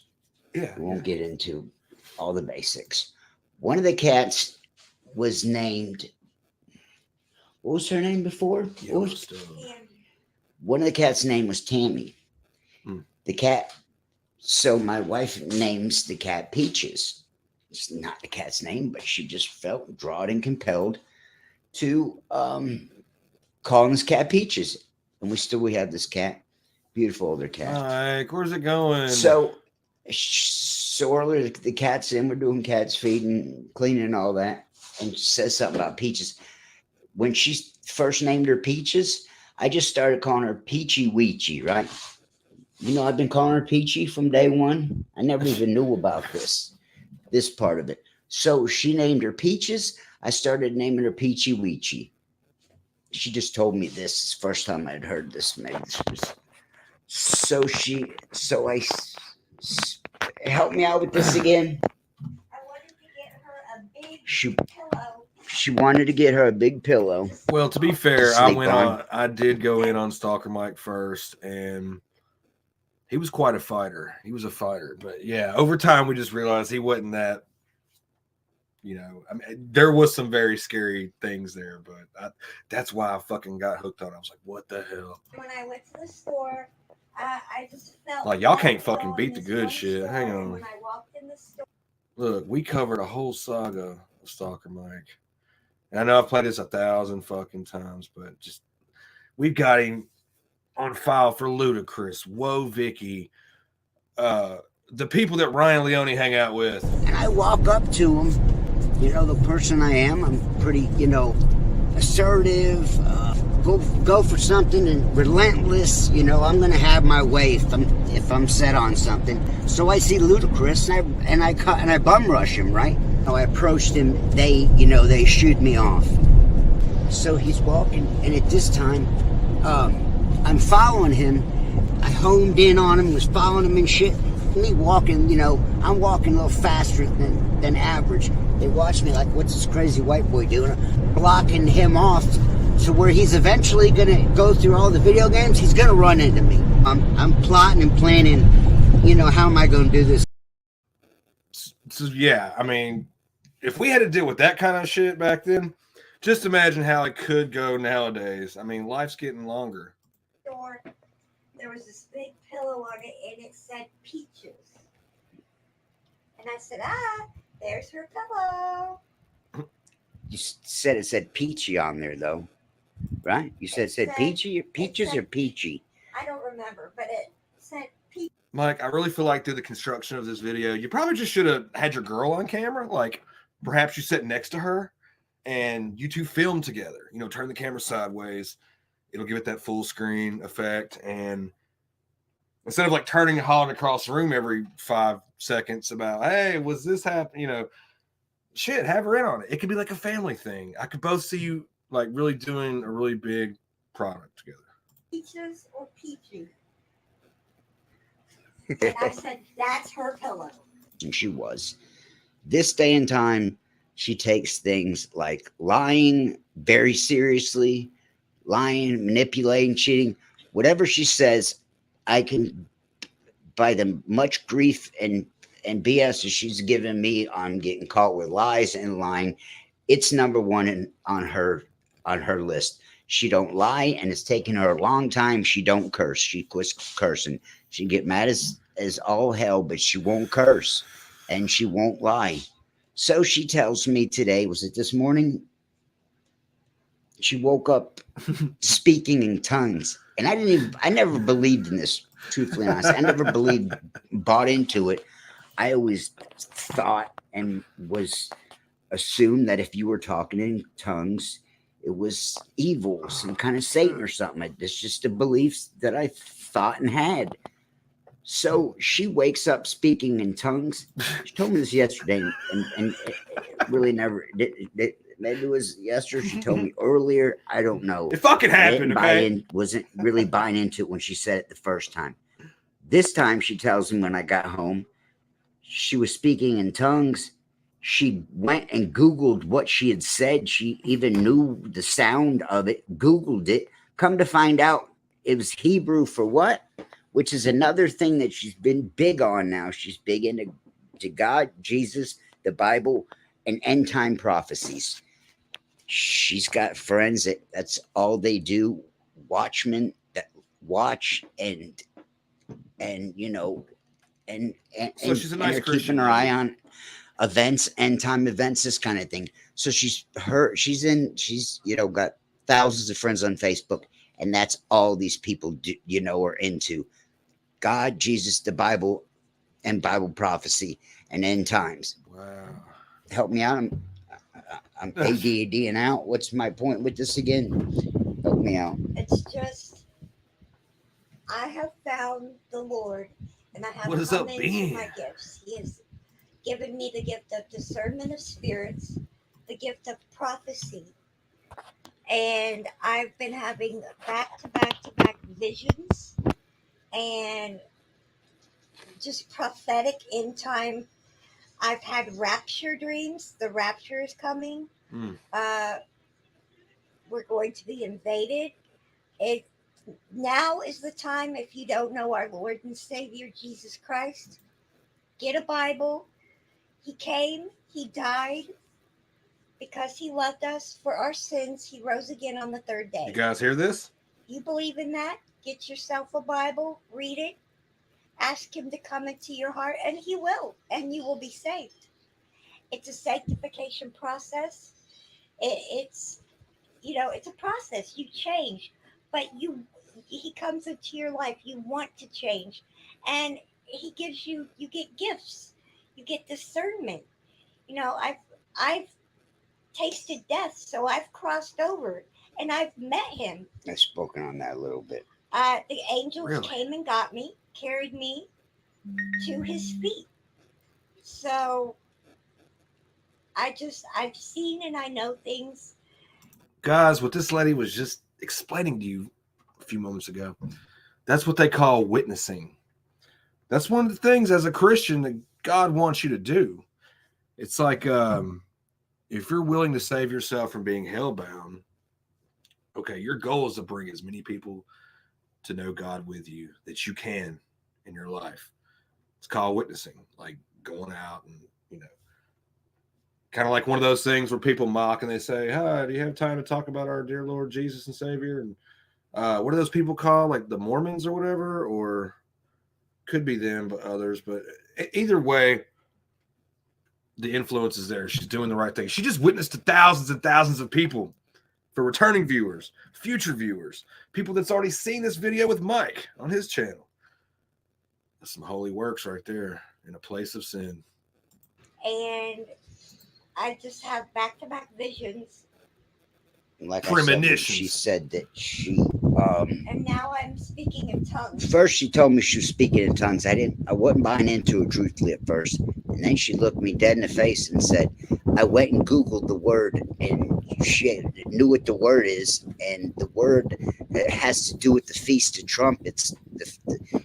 Yeah. We won't get into all the basics. One of the cats was named, what was her name before? One of the cat's name was Tammy. The cat, so my wife names the cat Peaches. It's not the cat's name, but she just felt drawn and compelled to call this cat Peaches. And we have this cat, beautiful older cat. Mike, where's it going? So earlier the cat's in, we're doing cat's feeding, cleaning and all that, and she says something about Peaches. When she first named her Peaches, I just started calling her Peachy Weechy, right? I've been calling her Peachy from day one. I never even knew about this part of it. So she named her Peaches. I started naming her Peachy Weechy. She just told me this first time I'd heard this. Help me out with this again. I wanted to get her a big pillow. She wanted to get her a big pillow. Well, to be fair, I did go in on Stalker Mike first, and he was quite a fighter. He was a fighter, but yeah, over time we just realized he wasn't that. You know, I mean, there was some very scary things there, but that's why I fucking got hooked on it. I was like, what the hell? When I went to the store, I just felt Like, y'all can't to go fucking in beat the this good one shit. store, Hang and on. when I walked in the store, Look, we covered a whole saga of Stalker Mike. And I know I've played this 1,000 fucking times, but just we've got him on file for Ludacris, Whoa Vicky, the people that Ryan Leone hang out with. And I walk up to him, you know, the person I am. I'm pretty, you know, assertive, go for something and relentless. You know, I'm gonna have my way if I'm set on something. So I see Ludacris and I bum rush him, right? I approached him. They shooed me off. So he's walking, and at this time, I'm following him. I homed in on him, was following him and shit. Me walking, you know, I'm walking a little faster than average. They watch me like, what's this crazy white boy doing? Blocking him off to where he's eventually gonna go through all the video games. He's gonna run into me. I'm plotting and planning, you know, how am I gonna do this? So yeah, I mean, if we had to deal with that kind of shit back then, just imagine how it could go nowadays. I mean, life's getting longer. there was this big pillow on it, and it said peaches. And I said, there's her pillow. You said it said peachy on there, though, right? You said it said peachy, peaches or peachy? I don't remember, but it said peach. Mike, I really feel like through the construction of this video, you probably just should have had your girl on camera. Like, perhaps you sit next to her and you two film together. You know, turn the camera sideways. It'll give it that full screen effect. And instead of like turning and hollering across the room every 5 seconds about, hey, was this happening? You know, shit, have her in on it. It could be like a family thing. I could both see you like really doing a really big product together. Peaches or peachy? And I said, that's her pillow. And she was. This day and time, she takes things like lying very seriously, lying, manipulating, cheating. Whatever she says, I can, by the much grief and BS that she's given me on getting caught with lies and lying, it's number one on her list. She don't lie, and it's taken her a long time. She don't curse. She quits cursing. She get mad as all hell, but she won't curse, and she won't lie. So she tells me today, was it this morning? She woke up speaking in tongues, and I never believed in this, truthfully honest. I never bought into it. I always thought and was assumed that if you were talking in tongues, it was evil, some kind of Satan or something. It's just a belief that I thought and had. So she wakes up speaking in tongues. She told me this yesterday, and it really never did. Maybe it was yesterday. She told me earlier. I don't know. It fucking happened. Okay. Wasn't really buying into it when she said it the first time. This time she tells me when I got home, she was speaking in tongues. She went and Googled what she had said. She even knew the sound of it, Googled it. Come to find out, it was Hebrew for what? Which is another thing that she's been big on now. She's big into God, Jesus, the Bible, and end time prophecies. She's got friends that's all they do, watchmen that watch and you know, and she's a nice they're Christian keeping her eye on events, end time events, this kind of thing. So she's you know, got thousands of friends on Facebook, and that's all these people do, you know, are into God, Jesus, the Bible, and Bible prophecy and end times. Wow. Help me out. I'm ADD out. What's my point with this again? Help me out. It's just, I have found the Lord, and I have What does come that into mean? my gifts. He has given me the gift of discernment of spirits, the gift of prophecy, and I've been having back to back visions and just prophetic end time. I've had rapture dreams. The rapture is coming. We're going to be invaded. Now is the time, if you don't know our Lord and Savior Jesus Christ, get a Bible. He came, he died because he loved us for our sins. He rose again on the third day. You guys hear this? You believe in that? Get yourself a Bible, read it, ask him to come into your heart, and he will, and you will be saved. It's a sanctification process. It's it's a process. You change, but he comes into your life. You want to change, and he gives you get gifts. You get discernment. I've tasted death, so I've crossed over, and I've met him. I've spoken on that a little bit. The angels Really? came and got me, carried me to his feet. So I've seen and I know things. Guys, what this lady was just explaining to you a few moments ago, that's what they call witnessing. That's one of the things as a Christian that God wants you to do. It's like if you're willing to save yourself from being hellbound, okay, your goal is to bring as many people to know God with you that you can in your life. It's called witnessing, like going out and, kind of like one of those things where people mock and they say, "Hi, do you have time to talk about our dear Lord Jesus and Savior?" And what are those people called, like the Mormons or whatever, or could be them, but others. But either way, the influence is there. She's doing the right thing. She just witnessed to thousands and thousands of people, for returning viewers, future viewers, people that's already seen this video with Mike on his channel. That's some holy works right there in a place of sin. And I just have back-to-back visions. Like I said, she said that she and now I'm speaking in tongues. First she told me she was speaking in tongues. I wasn't buying into it truthfully at first. And then she looked me dead in the face and said, I went and Googled the word, and she knew what the word is, and the word has to do with the Feast of Trumpets.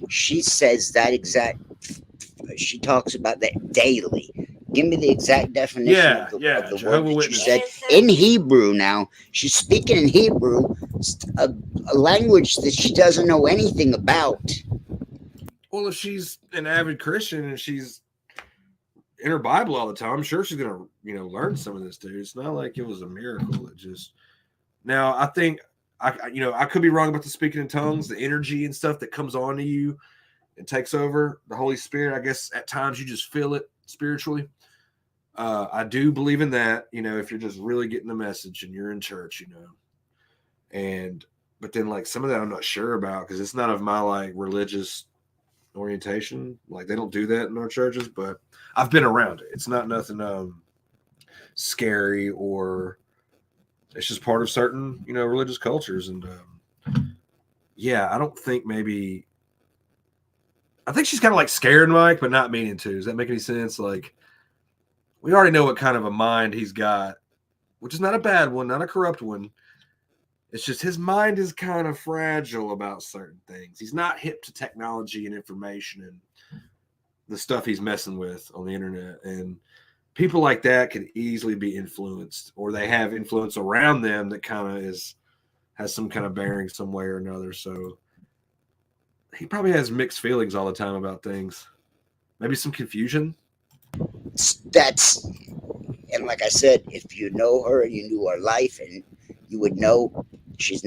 She says that exact, she talks about that daily. Give me the exact definition of the word that you said in Hebrew. Now she's speaking in Hebrew, a language that she doesn't know anything about. Well, if she's an avid Christian and she's in her Bible all the time, I'm sure she's gonna, learn some of this, dude. It's not like it was a miracle. It just now I think I could be wrong about the speaking in tongues, the energy and stuff that comes on to you and takes over the Holy Spirit. I guess at times you just feel it spiritually. I do believe in that, if you're just really getting the message and you're in church, but then like some of that I'm not sure about because it's not of my like religious orientation. Like they don't do that in our churches, but I've been around it. It's not nothing scary, or it's just part of certain, religious cultures. And I don't think I think she's kind of like scared Mike, but not meaning to. Does that make any sense? Like, we already know what kind of a mind he's got, which is not a bad one, not a corrupt one. It's just his mind is kind of fragile about certain things. He's not hip to technology and information and the stuff he's messing with on the internet. And people like that can easily be influenced, or they have influence around them that kind of has some kind of bearing some way or another. So he probably has mixed feelings all the time about things. Maybe some confusion. And like I said, if you know her, you knew her life, and you would know she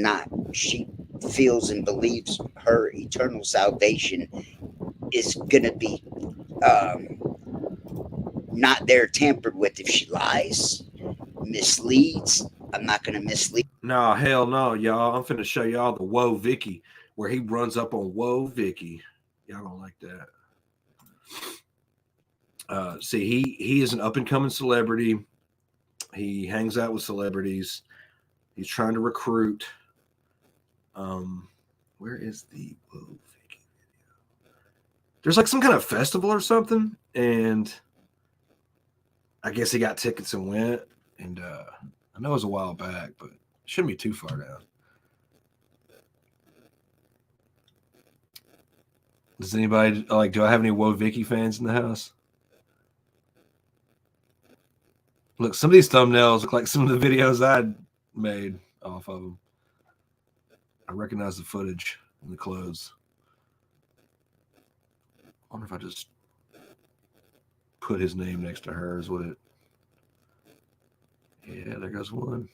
feels and believes her eternal salvation is going to be not there tampered with. If she lies, misleads, I'm not going to mislead. No, hell no, y'all. I'm finna show y'all the Whoa Vicky, where he runs up on Whoa Vicky. Y'all don't like that. See, he is an up-and-coming celebrity. He hangs out with celebrities. He's trying to recruit. Where is the Whoa Vicky video? There's like some kind of festival or something, and I guess he got tickets and went. And I know it was a while back, but it shouldn't be too far down. Does anybody do I have any Whoa Vicky fans in the house? Look, some of these thumbnails look like some of the videos I made off of them. I recognize the footage and the clothes. I wonder if I just put his name next to hers, would it? Yeah, there goes one.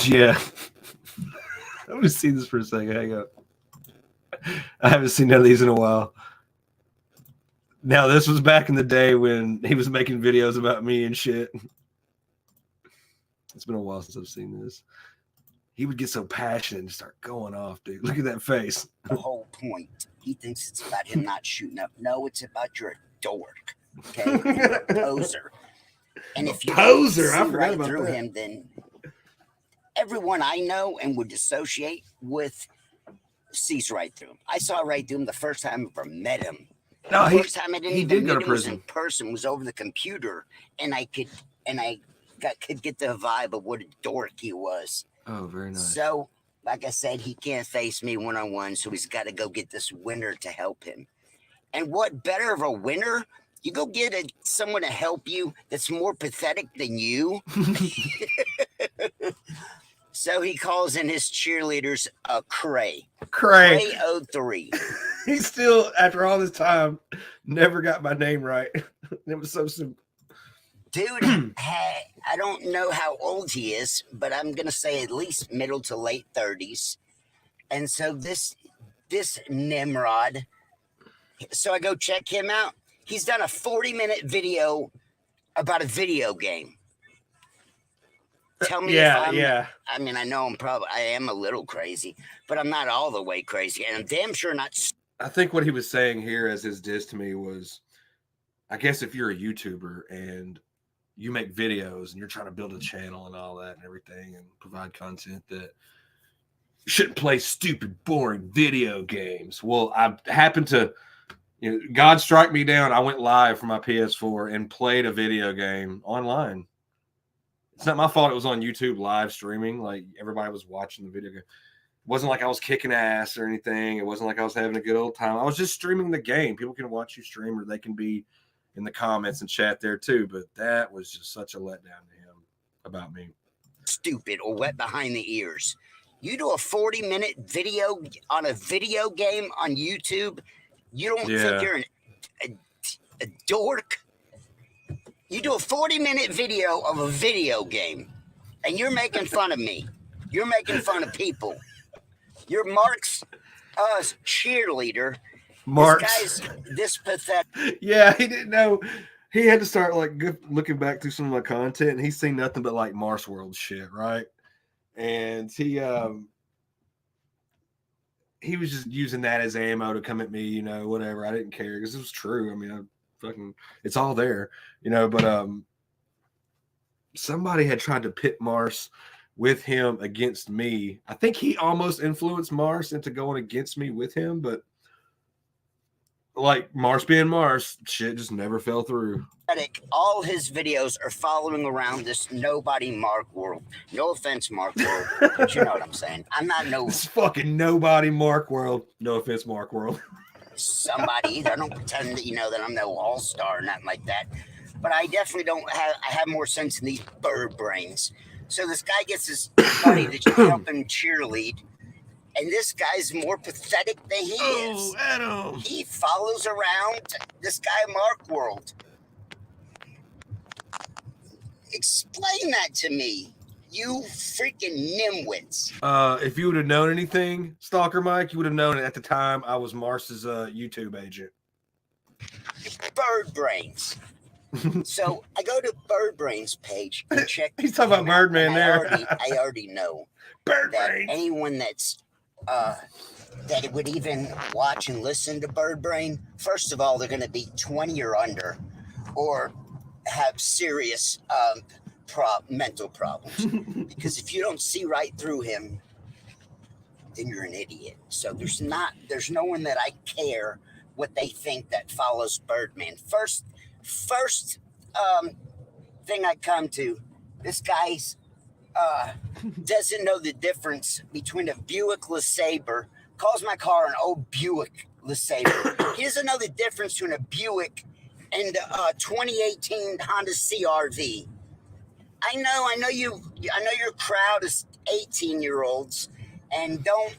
Yeah. I'm going to see this for a second. Hang up. I haven't seen none of these in a while. Now, this was back in the day when he was making videos about me and shit. It's been a while since I've seen this. He would get so passionate and start going off, dude. Look at that face. The whole point. He thinks it's about him not shooting up. No, it's about you're a dork. Okay? You're a poser. And if you poser, I see forgot right about through that. him, then everyone I know and would associate with sees right through him. I saw right through him the first time I ever met him. No, The first time I didn't he even did go meet to him was in prison. person, was over the computer, and I could get the vibe of what a dork he was. Oh, very nice. So, like I said, he can't face me one-on-one, so he's got to go get this winner to help him. And what better of a winner? You go get someone to help you that's more pathetic than you. So he calls in his cheerleaders Cray. Cray. Cray 03. He still, after all this time, never got my name right. It was so simple. Dude, I don't know how old he is, but I'm going to say at least middle to late 30s. And so this Nimrod, so I go check him out. He's done a 40-minute video about a video game. Tell me if I'm, I mean, I know I am a little crazy, but I'm not all the way crazy. And I'm damn sure not. I think what he was saying here as his diss to me was, I guess if you're a YouTuber and you make videos and you're trying to build a channel and all that and everything and provide content, that you shouldn't play stupid, boring video games. Well, I happened to, God strike me down. I went live from my PS4 and played a video game online. It's not my fault it was on YouTube live streaming. Like, everybody was watching the video game. It wasn't like I was kicking ass or anything. It wasn't like I was having a good old time. I was just streaming the game. People can watch you stream, or they can be in the comments and chat there too. But that was just such a letdown to him about me. Stupid or wet behind the ears. You do a 40-minute video on a video game on YouTube. You don't think you're a dork? You do a 40-minute video of a video game, and you're making fun of me. You're making fun of people. You're Mark's cheerleader. Mark's. This guy's this pathetic. Yeah, he didn't know. He had to start looking back through some of my content, and he's seen nothing but like Mars World shit, right? And he was just using that as ammo to come at me, whatever. I didn't care because it was true. I mean, it's all there, but somebody had tried to pit Mars with him against me. I think he almost influenced Mars into going against me with him, but like Mars being Mars, shit just never fell through. All his videos are following around this nobody Mark World. No offense, Mark World, but you know what I'm saying. I'm not It's fucking nobody Mark World. No offense, Mark World. Somebody either. I don't pretend that that I'm no all-star or nothing like that. But I definitely don't have. I have more sense than these bird brains. So this guy gets his buddy to help him cheerlead, and this guy's more pathetic than he is. Adam. He follows around this guy Mark World. Explain that to me, you freaking nimwits. If you would have known anything, Stalker Mike, you would have known it at the time I was Mars's YouTube agent. Bird brains. So I go to Bird Brains page and check. He's talking about Birdman there. I already know Bird that Brains. anyone that's that would even watch and listen to Bird Brain, first of all, they're going to be 20 or under, or have serious mental problems. Because if you don't see right through him, then you're an idiot. So there's no one that I care what they think that follows Birdman. First thing I come to, this guy's doesn't know the difference between a Buick LeSabre, calls my car an old Buick LeSabre. He doesn't know the difference between a Buick and a 2018 Honda CR-V. I know your crowd is 18-year-olds and don't,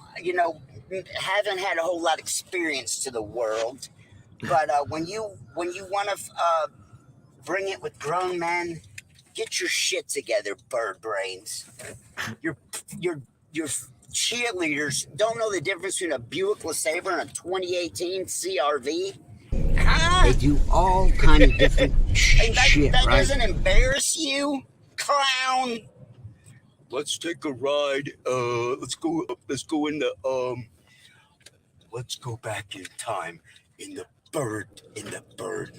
haven't had a whole lot of experience to the world. But when you want to bring it with grown men, get your shit together, bird brains. Your cheerleaders don't know the difference between a Buick LeSabre and a 2018 CR-V. They do all kind of different shit, that right? Doesn't embarrass you, clown? Let's take a ride. Let's go in the let's go back in time in the bird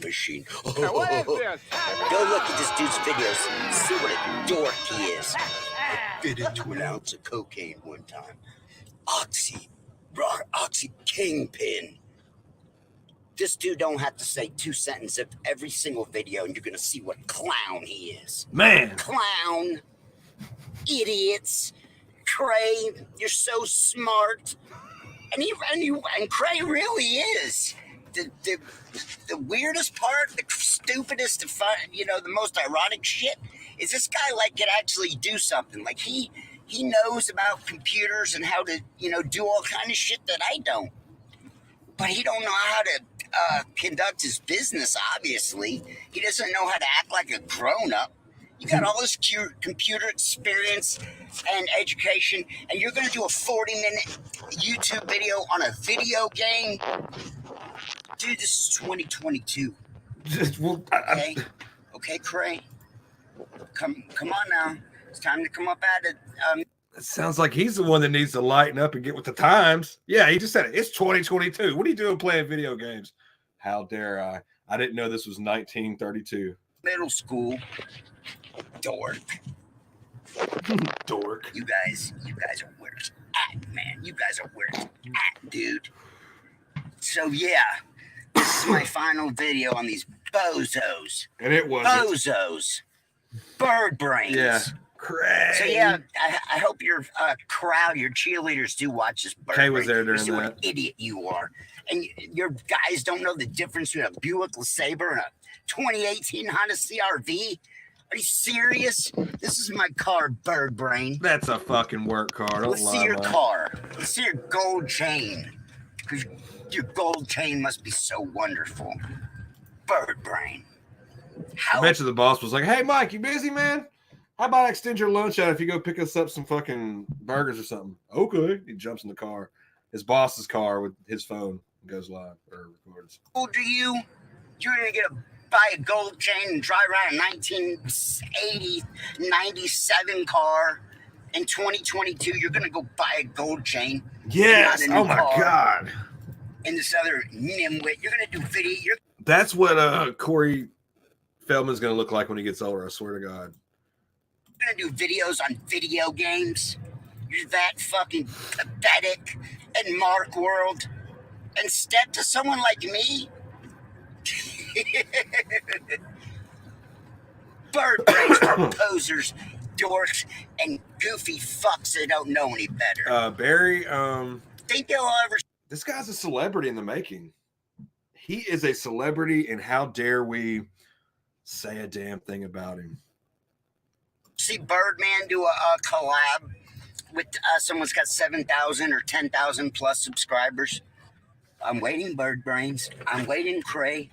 machine. Now, what is this? Go look at this dude's videos. See what a dork he is. I bit into an ounce of cocaine one time. Oxy Kingpin. This dude don't have to say 2 sentences of every single video, and you're gonna see what clown he is. Man. Clown. Idiots. Cray, you're so smart. And Cray really is. The weirdest part, the stupidest, the most ironic shit is this guy can actually do something. Like he knows about computers and how to do all kind of shit that I don't. But he don't know how to conduct his business. Obviously, he doesn't know how to act like a grown up. You got all this computer experience and education, and you're going to do a 40-minute YouTube video on a video game? Dude, this is 2022. Okay? Okay, Cray? Come on now. It's time to come up at it. It sounds like he's the one that needs to lighten up and get with the times. Yeah, he just said it. It's 2022. What are you doing playing video games? How dare I? I didn't know this was 1932. Middle school. Dork. Dork. You guys are where it's at, man. You guys are where it's at, dude. So yeah, this is my final video on these bozos. And it was bozos. Bird brains. Yeah. Crazy. So yeah, I hope your crowd, your cheerleaders do watch this bird. Kay was there during see that. What an idiot you are. And your guys don't know the difference between a Buick LeSabre and a 2018 Honda CR-V. Are you serious? This is my car, bird brain. That's a fucking work car. Don't Let's lie, see your man. car. Let's see your gold chain. Because your gold chain must be so wonderful. Bird brain. I bet you the boss was like, hey, Mike, you busy, man? How about I extend your lunch out if you go pick us up some fucking burgers or something? Okay. He jumps in the car. His boss's car with his phone goes live or records. How old are you? You're going to buy a gold chain and drive around a 1980, 97 car. In 2022, you're going to go buy a gold chain. Yes. Oh, my God. And this other nimwit, you're going to do video. That's what Corey Feldman's going to look like when he gets older, I swear to God. You're going to do videos on video games. You're that fucking pathetic and Mark World. And step to someone like me. Bird brains for posers, dorks, and goofy fucks that don't know any better. Barry, think they'll ever. This guy's a celebrity in the making. He is a celebrity, and how dare we say a damn thing about him? See Birdman do a collab with someone's got 7,000 or 10,000 plus subscribers. I'm waiting, Bird Brains. I'm waiting, Cray.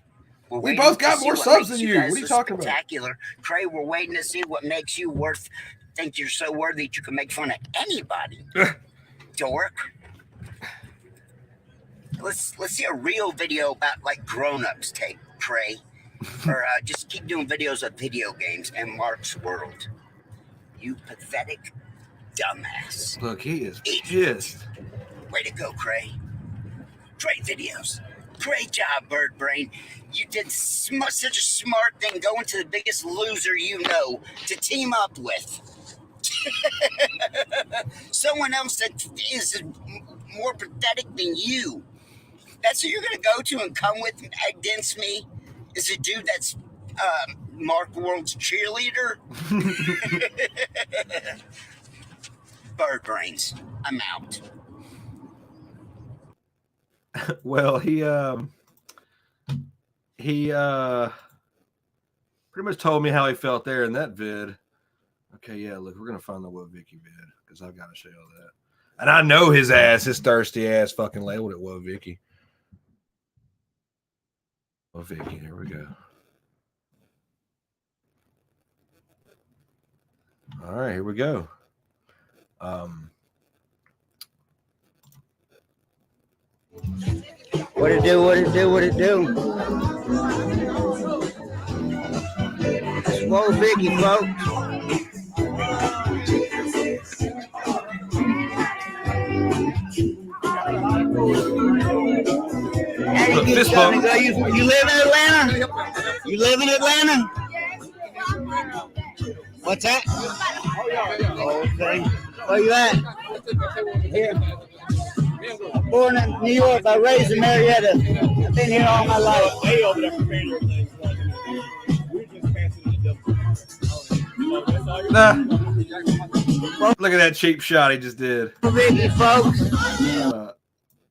We both got more subs than you. What are you talking about? Spectacular. Cray, we're waiting to see what makes you think you're so worthy that you can make fun of anybody. Dork. Let's see a real video about like grown-ups take, Cray. Or just keep doing videos of video games and Mark's World. You pathetic dumbass. Look, he is pissed. Way to go, Cray. Great videos. Great job, Bird Brain. You did such a smart thing going to the biggest loser you know to team up with. Someone else that is more pathetic than you. That's who you're going to go to and come with against me? Is a dude that's Mark World's cheerleader? bird brains. I'm out. Well, he pretty much told me how he felt there in that vid. Okay, yeah, look, we're gonna find the What Vicky vid because I've got to show you that. And I know his thirsty ass fucking labeled it What Vicky. What Vicky, there we go. All right, here we go. What it do? What it do? What it do? It's Whoa Vicky, folks. How you get something to go? You live in Atlanta? You live in Atlanta? What's that? Oh, okay. Where you at? Here. Born in New York, I raised in Marietta. I've been here all my life. Nah. Look at that cheap shot he just did. Vicky, folks.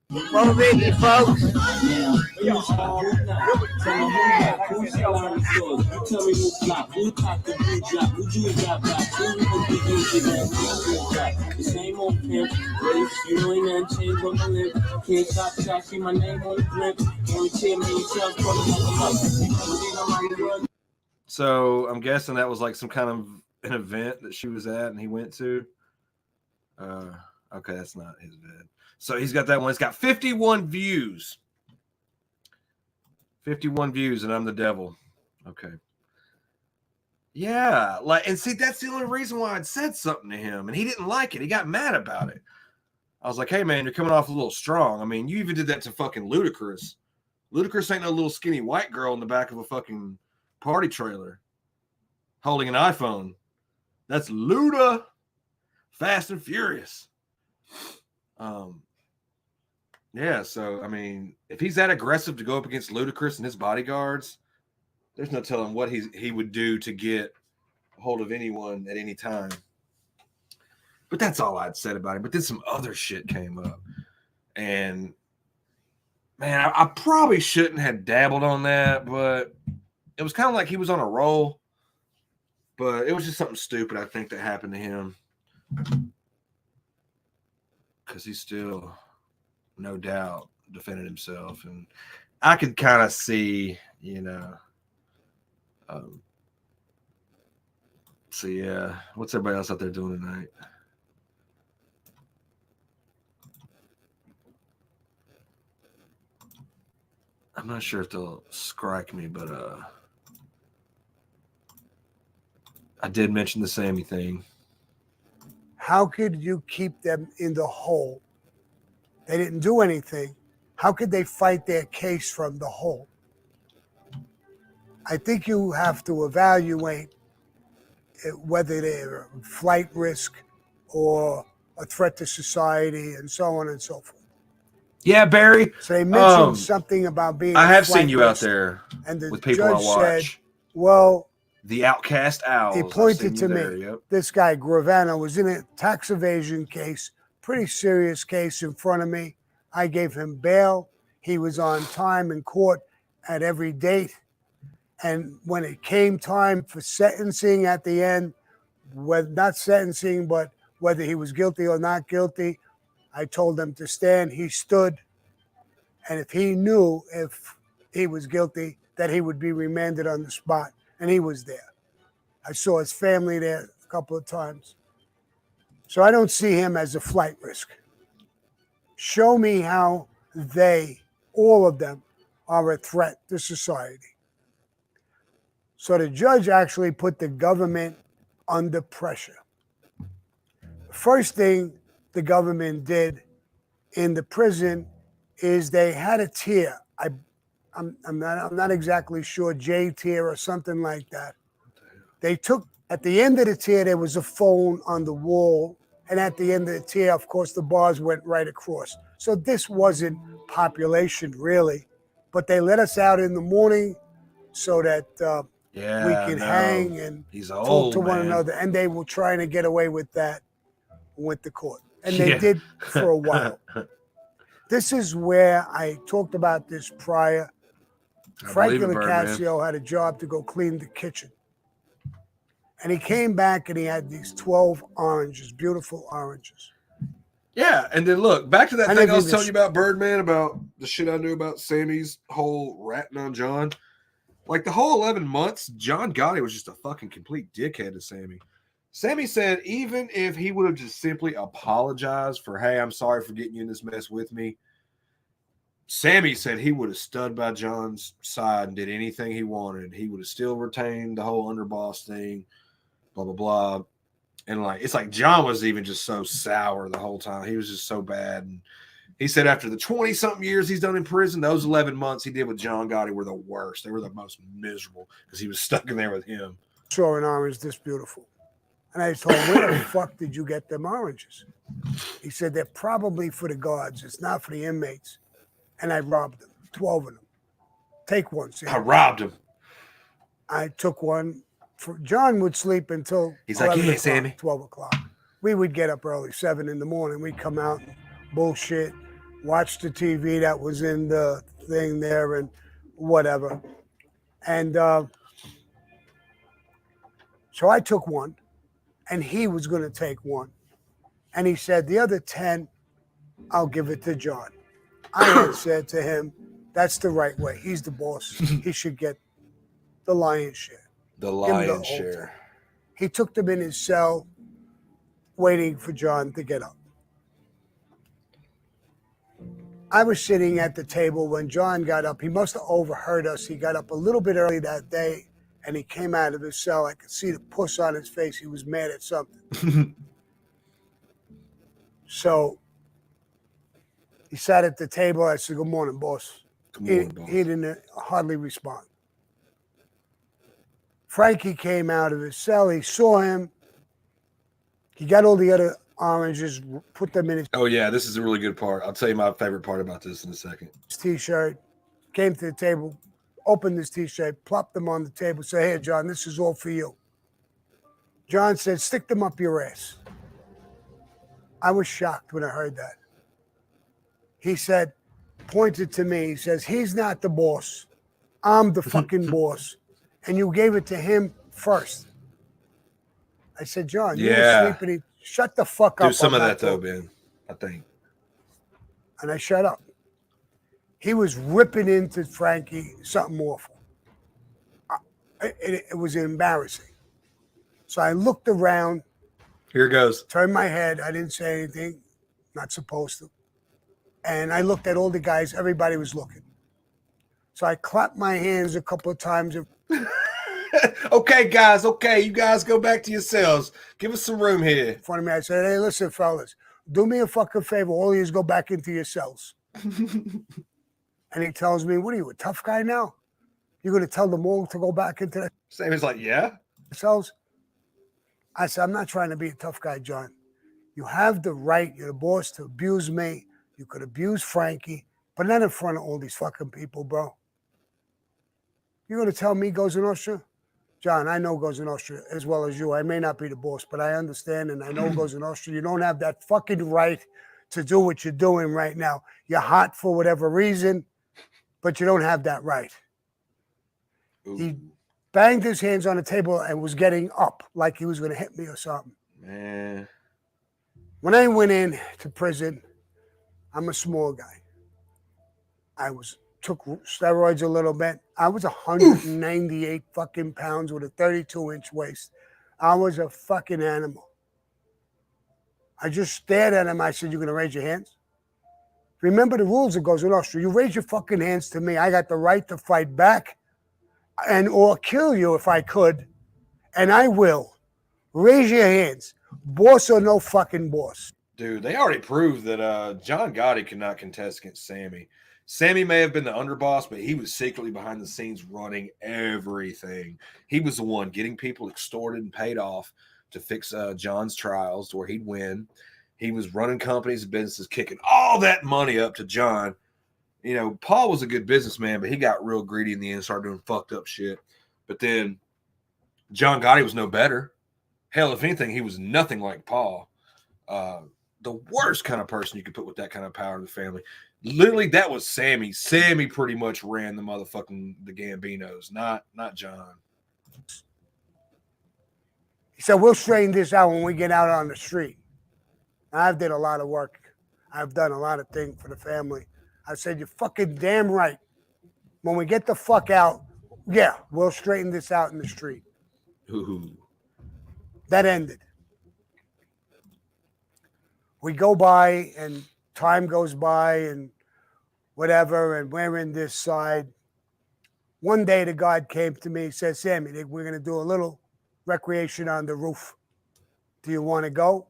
Vicky, folks. So I'm guessing that was like some kind of an event that she was at and he went to. Okay, that's not his vid. So he's got that one. It's got 51 views. 51 views, and I'm the devil. Okay. Yeah, like, and see, that's the only reason why I'd said something to him, and he didn't like it. He got mad about it. I was like, hey, man, you're coming off a little strong. I mean, you even did that to fucking Ludacris. Ludacris ain't no little skinny white girl in the back of a fucking party trailer holding an iPhone. That's Luda. Fast and Furious. Yeah, so, I mean, if he's that aggressive to go up against Ludacris and his bodyguards, there's no telling what he would do to get a hold of anyone at any time. But that's all I'd said about him. But then some other shit came up. And, man, I probably shouldn't have dabbled on that, but it was kind of like he was on a roll. But it was just something stupid, I think, that happened to him. Because he's still, no doubt, defended himself. And I could kind of see, you know. So, yeah. What's everybody else out there doing tonight? I'm not sure if they'll strike me, but I did mention the Sammy thing. How could you keep them in the hole? They didn't do anything. How could they fight their case from the hole? I think you have to evaluate whether they're a flight risk or a threat to society and so on and so forth. Yeah, Barry. So they mentioned something about being I a have flight seen you risk, out there and the with people I judge watch. said, well, the Outcast Owls. he pointed to me. Yep. This guy, Gravano, was in a tax evasion case, pretty serious case in front of me. I gave him bail. He was on time in court at every date. And when it came time for sentencing at the end, not sentencing, but whether he was guilty or not guilty, I told him to stand. He stood. And if he knew if he was guilty, that he would be remanded on the spot. And he was there. I saw his family there a couple of times. So I don't see him as a flight risk. Show me how they, all of them, are a threat to society. So the judge actually put the government under pressure. The first thing the government did in the prison is they had a tier. I'm not exactly sure, J tier or something like that. They took, at the end of the tier, there was a phone on the wall. And at the end of the tier, of course, the bars went right across. So this wasn't population, really. But they let us out in the morning so that we could hang and talk to one another. And they were trying to get away with that went to court. And they did for a while. This is where I talked about this prior. Frankie Nicasio had a job to go clean the kitchen. And he came back and he had these 12 oranges, beautiful oranges. Yeah, and then look, back to that thing I was telling you about Birdman, about the shit I knew about Sammy's whole ratting on John. Like the whole 11 months, John Gotti was just a fucking complete dickhead to Sammy. Sammy said even if he would have just simply apologized for, hey, I'm sorry for getting you in this mess with me, Sammy said he would have stood by John's side and did anything he wanted. He would have still retained the whole underboss thing, blah, blah, blah. And like, it's like John was even just so sour the whole time. He was just so bad. And he said after the 20-something years he's done in prison, those 11 months he did with John Gotti were the worst. They were the most miserable because he was stuck in there with him. Saw an orange this beautiful. And I told him, where the fuck did you get them oranges? He said, they're probably for the guards. It's not for the inmates. And I robbed them, 12 of them. Take one, Sam. I robbed him. I took one. John would sleep until he's like, yeah, Sammy. 12 o'clock. We would get up early, 7 in the morning. We'd come out, bullshit, watch the TV that was in the thing there and whatever. And so I took one, and he was going to take one. And he said, the other 10, I'll give it to John. I had said to him, that's the right way. He's the boss. He should get the lion's share. The lion's share. He took them in his cell, waiting for John to get up. I was sitting at the table when John got up. He must have overheard us. He got up a little bit early that day, and he came out of his cell. I could see the puss on his face. He was mad at something. So he sat at the table. I said, good morning, boss. Good morning, boss. He didn't hardly respond. Frankie came out of his cell. He saw him. He got all the other oranges, put them in his Oh, yeah, this is a really good part. I'll tell you my favorite part about this in a second. T-shirt, came to the table, opened his T-shirt, plopped them on the table, said, hey, John, this is all for you. John said, stick them up your ass. I was shocked when I heard that. He said, pointed to me, he says, he's not the boss. I'm the fucking boss. And you gave it to him first. I said, John, you were sleeping. Shut the fuck up. Do some of that, though, Ben, I think. And I shut up. He was ripping into Frankie something awful. It was embarrassing. So I looked around. Here goes. Turned my head. I didn't say anything. Not supposed to. And I looked at all the guys. Everybody was looking. So I clapped my hands a couple of times. Okay, guys. Okay, you guys go back to your cells. Give us some room here. In front of me, I said, hey, listen, fellas. Do me a fucking favor. All of you go back into your cells. And he tells me, what are you, a tough guy now? You're going to tell them all to go back into the Sammy's like, yeah. cells? I said, I'm not trying to be a tough guy, John. You have the right, you're the boss, to abuse me. You could abuse Frankie, but not in front of all these fucking people, bro. You're going to tell me Goes in Nostra? John, I know Goes in Nostra as well as you. I may not be the boss, but I understand and I know Goes in Nostra. You don't have that fucking right to do what you're doing right now. You're hot for whatever reason, but you don't have that right. Ooh. He banged his hands on the table and was getting up like he was going to hit me or something. Man. When I went in to prison, I'm a small guy. I took steroids a little bit. I was 198 fucking pounds with a 32-inch waist. I was a fucking animal. I just stared at him. I said, you're going to raise your hands? Remember the rules that goes in Austria. You raise your fucking hands to me. I got the right to fight back and or kill you if I could. And I will. Raise your hands. Boss or no fucking boss. Dude, they already proved that John Gotti cannot contest against Sammy. Sammy may have been the underboss, but he was secretly behind the scenes running everything. He was the one getting people extorted and paid off to fix John's trials to where he'd win. He was running companies and businesses, kicking all that money up to John. You know, Paul was a good businessman, but he got real greedy in the end and started doing fucked up shit. But then John Gotti was no better. Hell, if anything, he was nothing like Paul. The worst kind of person you could put with that kind of power in the family. Literally, that was Sammy. Sammy pretty much ran the Gambinos, not John. He said, we'll straighten this out when we get out on the street. I've did a lot of work. I've done a lot of things for the family. I said, you're fucking damn right. When we get the fuck out, yeah, we'll straighten this out in the street. Ooh. That ended. We go by and time goes by and whatever, and we're in this side. One day the God came to me, says, Sammy, we're going to do a little recreation on the roof. Do you want to go?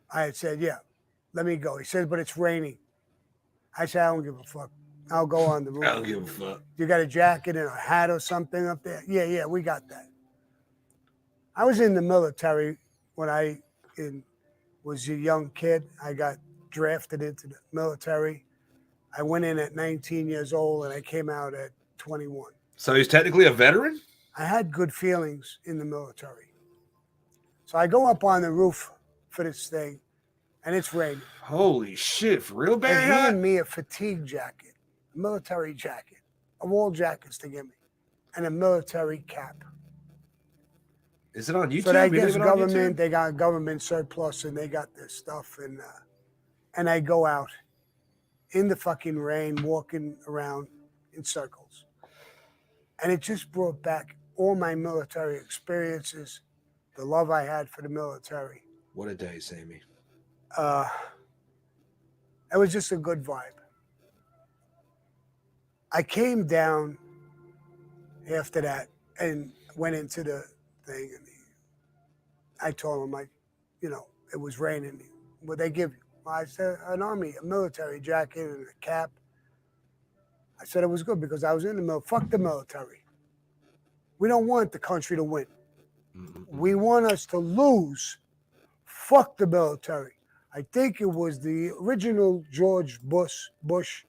I said, yeah, let me go. He says, but it's raining. I said, I don't give a fuck. I'll go on the roof. I don't give a fuck. You got a jacket and a hat or something up there? Yeah, we got that. I was in the military when I was a young kid. I got drafted into the military. I went in at 19 years old and I came out at 21. So he's technically a veteran? I had good feelings in the military. So I go up on the roof for this thing and it's raining. Holy shit, for real, Barry? They hand me a fatigue jacket, a military jacket, of all jackets to give me, and a military cap. Is it on YouTube? So I guess government, they got government surplus and they got this stuff. And I go out in the fucking rain, walking around in circles. And it just brought back all my military experiences, the love I had for the military. What a day, Sammy. It was just a good vibe. I came down after that and went into the thing. And I told him, it was raining. What they give you? Well, I said, a military jacket and a cap. I said it was good because I was in the military. Fuck the military. We don't want the country to win. We want us to lose. Fuck the military. I think it was the original George Bush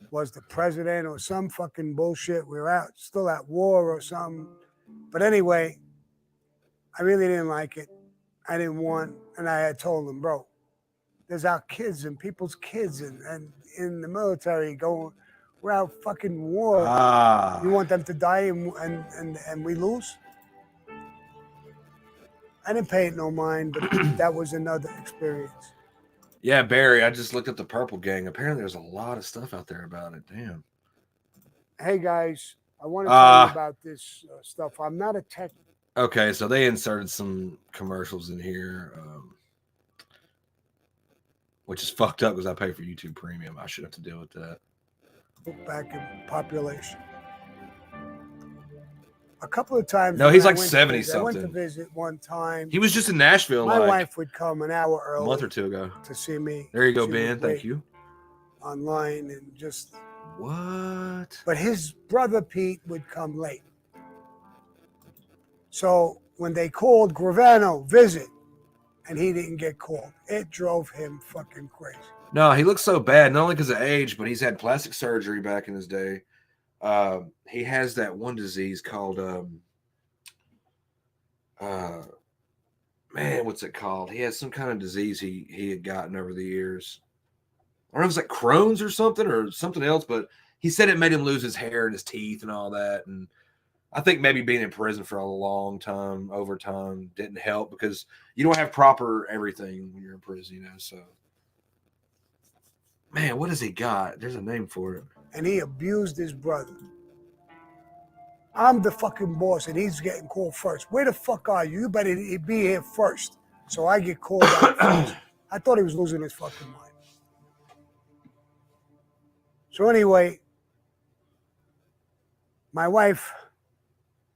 was the president or some fucking bullshit. We were still at war or something. But anyway, I really didn't like it. I didn't want, and I had told him, bro, there's our kids and people's kids and in the military going, we're out fucking war. You want them to die and we lose? I didn't pay it no mind, but that was another experience. Yeah, Barry, I just looked at the Purple Gang. Apparently there's a lot of stuff out there about it. Damn. Hey, guys, I want to tell you about this stuff. I'm not a tech. Okay, so they inserted some commercials in here, which is fucked up because I pay for YouTube Premium. I should have to deal with that. Back in population. A couple of times. No, he's like 70 something. I went to visit one time. He was just in Nashville. My wife would come an hour early. A month or two ago. To see me. There you go, Ben. Thank you. Online and just. What? But his brother Pete would come late. So when they called Gravano, visit, and he didn't get called, it drove him fucking crazy. No, he looks so bad, not only because of age, but he's had plastic surgery back in his day. He has that one disease called, man, what's it called? He has some kind of disease he had gotten over the years. I don't know if it's like Crohn's or something else, but he said it made him lose his hair and his teeth and all that. And I think maybe being in prison for a long time, over time, didn't help because you don't have proper everything when you're in prison, so. Man, what has he got? There's a name for it. And he abused his brother. I'm the fucking boss, and he's getting called first. Where the fuck are you? You better be here first. So I get called out first. I thought he was losing his fucking mind. So anyway, my wife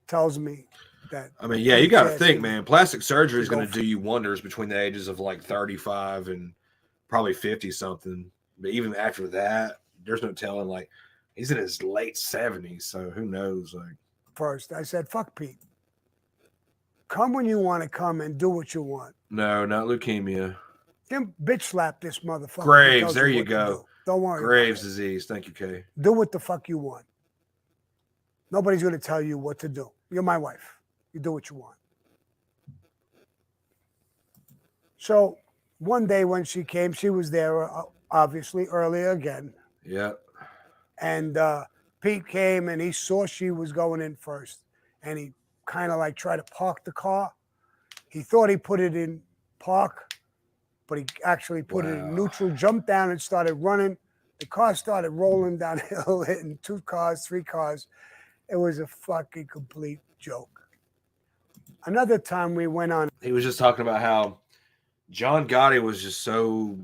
tells me that. I mean, yeah, you got to think, man. Plastic surgery is going to do you wonders between the ages of like 35 and probably 50 something. But even after that, there's no telling. Like, he's in his late 70s, so who knows? Like, first, I said, "Fuck Pete. Come when you want to come and do what you want." No, not leukemia. Then bitch slap this motherfucker. Graves, there you go. Don't worry. Graves disease. Thank you, Kay. Do what the fuck you want. Nobody's going to tell you what to do. You're my wife. You do what you want. So one day when she came, she was there obviously earlier again. Yeah. And Pete came and he saw she was going in first. And he kind of like tried to park the car. He thought he put it in park, but he actually put it in neutral, jumped down and started running. The car started rolling downhill, hitting 2 cars, 3 cars. It was a fucking complete joke. Another time we went on. He was just talking about how John Gotti was just so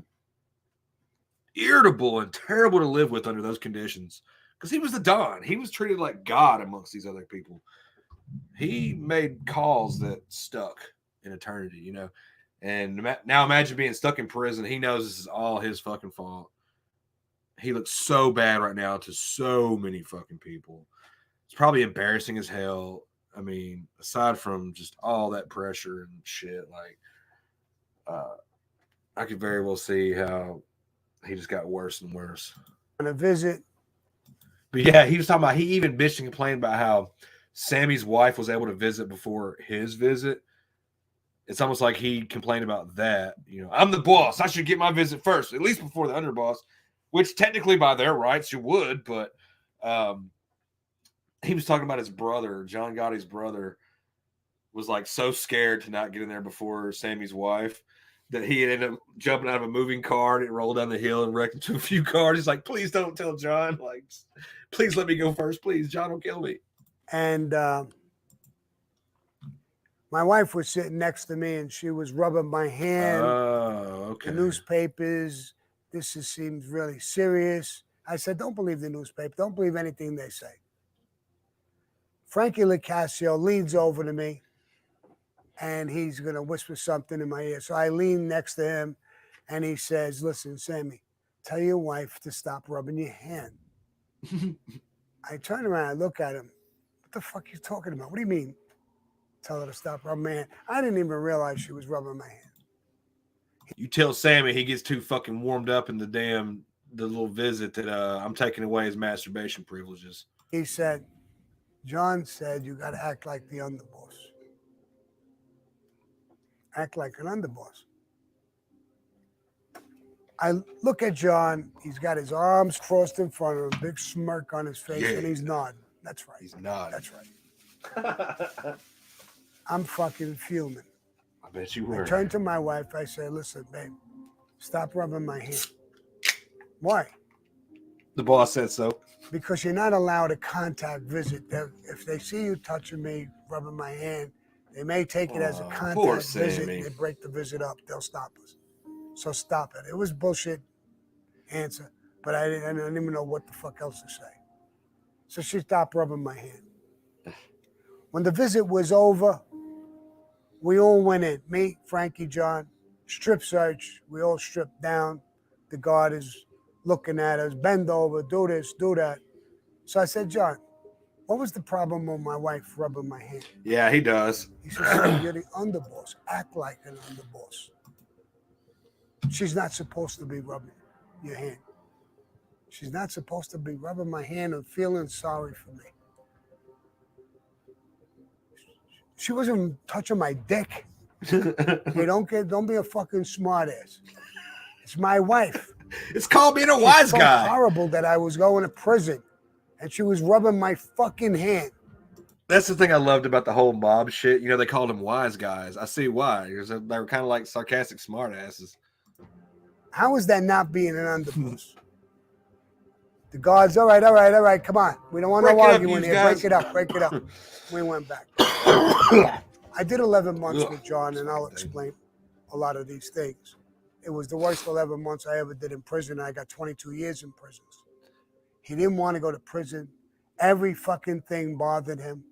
irritable and terrible to live with under those conditions. Because he was the Don. He was treated like God amongst these other people. He made calls that stuck in eternity, you know. And now imagine being stuck in prison. He knows this is all his fucking fault. He looks so bad right now to so many fucking people. It's probably embarrassing as hell. I mean, aside from just all that pressure and shit, like, I could very well see how he just got worse and worse. On a visit. But yeah, he was talking about, he even bitched and complained about how Sammy's wife was able to visit before his visit. It's almost like he complained about that. You know, I'm the boss. I should get my visit first, at least before the underboss, which technically by their rights you would. But he was talking about his brother, John Gotti's brother, was like so scared to not get in there before Sammy's wife that he ended up jumping out of a moving car and it rolled down the hill and wrecked into a few cars. He's like, please don't tell John. Like, please let me go first. Please, John will kill me. And my wife was sitting next to me and she was rubbing my hand. Oh, okay. The newspapers, seems really serious. I said, don't believe the newspaper. Don't believe anything they say. Frankie LaCasio leans over to me and he's going to whisper something in my ear. So I lean next to him and he says, listen, Sammy, tell your wife to stop rubbing your hand. I turn around, I look at him. What the fuck are you talking about? What do you mean? Tell her to stop rubbing my hand. I didn't even realize she was rubbing my hand. You tell Sammy he gets too fucking warmed up in the little visit that I'm taking away his masturbation privileges. He said, John said you got to act like the underboss. Act like an underboss. I look at John. He's got his arms crossed in front of him, big smirk on his face, and he's nodding. That's right. He's nodding. That's right. I'm fucking fuming. I bet you were. I turned to my wife. I said, listen, babe, stop rubbing my hand. Why? The boss said so. Because you're not allowed a contact visit. If they see you touching me, rubbing my hand, they may take it as a contact visit. They break the visit up. They'll stop us. So stop it. It was bullshit answer, but I didn't even know what the fuck else to say. So she stopped rubbing my hand. When the visit was over, we all went in. Me, Frankie, John, strip search. We all stripped down. The guard is looking at us, bend over, do this, do that. So I said, John, what was the problem with my wife rubbing my hand? Yeah, he does. He says, you're the underboss. Act like an underboss. She's not supposed to be rubbing your hand. She's not supposed to be rubbing my hand and feeling sorry for me. She wasn't touching my dick. Hey, don't be a fucking smartass. It's my wife. It's called being a wise guy. It's horrible that I was going to prison and she was rubbing my fucking hand. That's the thing I loved about the whole mob shit. You know, they called them wise guys. I see why. Because they were kind of like sarcastic smartasses. How is that not being an underboss? The guards, all right, come on. We don't want no arguing here. Break it up. We went back. I did 11 months with John, and I'll explain a lot of these things. It was the worst 11 months I ever did in prison. I got 22 years in prison. He didn't want to go to prison. Every fucking thing bothered him.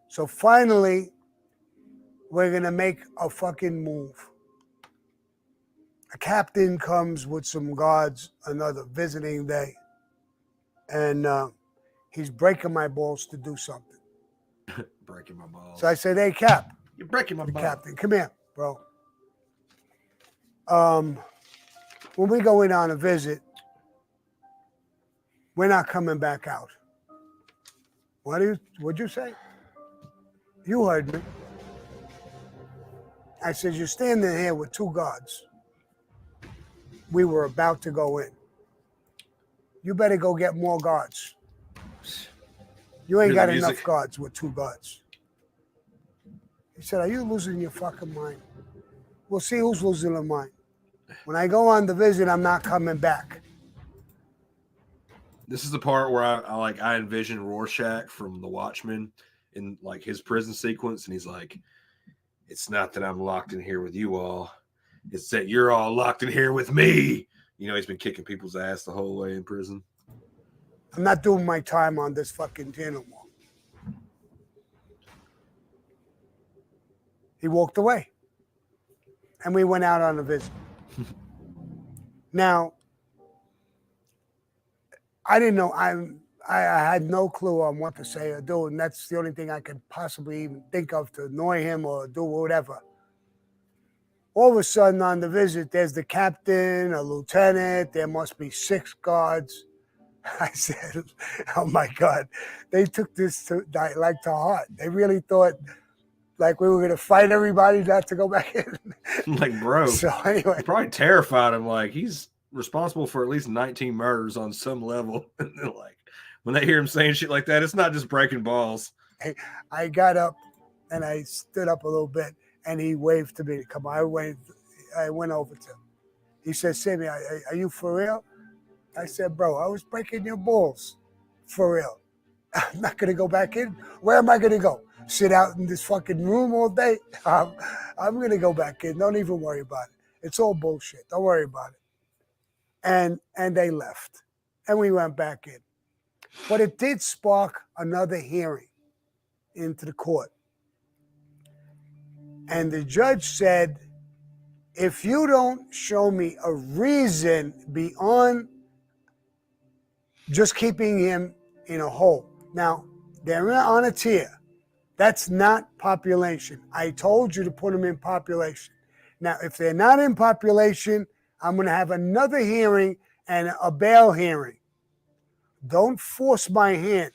So finally, we're going to make a fucking move. A captain comes with some guards another visiting day, and he's breaking my balls to do something. Breaking my balls. So I said, hey, Cap. You're breaking my balls. Captain, come here, bro. When we go in on a visit, we're not coming back out. What'd you say? You heard me. I said, you're standing here with 2 guards. We were about to go in. You better go get more guards. You ain't Hear the got enough music? guards with 2 guards. He said, are you losing your fucking mind? We'll see who's losing their mind. When I go on the visit, I'm not coming back. This is the part where I envision Rorschach from The Watchmen in like his prison sequence, and he's like, "It's not that I'm locked in here with you all; it's that you're all locked in here with me." You know, he's been kicking people's ass the whole way in prison. I'm not doing my time on this fucking jail no more. He walked away, and we went out on a visit. Now, I didn't know. I had no clue on what to say or do, and that's the only thing I could possibly even think of to annoy him or do whatever. All of a sudden on the visit, there's the captain, a lieutenant, there must be 6 guards. I said, oh my God, they took this to heart. They really thought like we were going to fight everybody not to go back in. Like, bro, So anyway. It probably terrified him. Like, he's responsible for at least 19 murders on some level. And they're like, when they hear him saying shit like that, it's not just breaking balls. I got up and I stood up a little bit, and he waved to me to come. I went over to him. He said, Sammy, are you for real? I said, bro, I was breaking your balls. For real. I'm not going to go back in. Where am I going to go? Sit out in this fucking room all day? I'm going to go back in. Don't even worry about it. It's all bullshit. Don't worry about it. And they left. And we went back in. But it did spark another hearing into the court. And the judge said, if you don't show me a reason beyond just keeping him in a hole. Now, they're on a tier. That's not population. I told you to put them in population. Now, if they're not in population, I'm going to have another hearing and a bail hearing. Don't force my hand.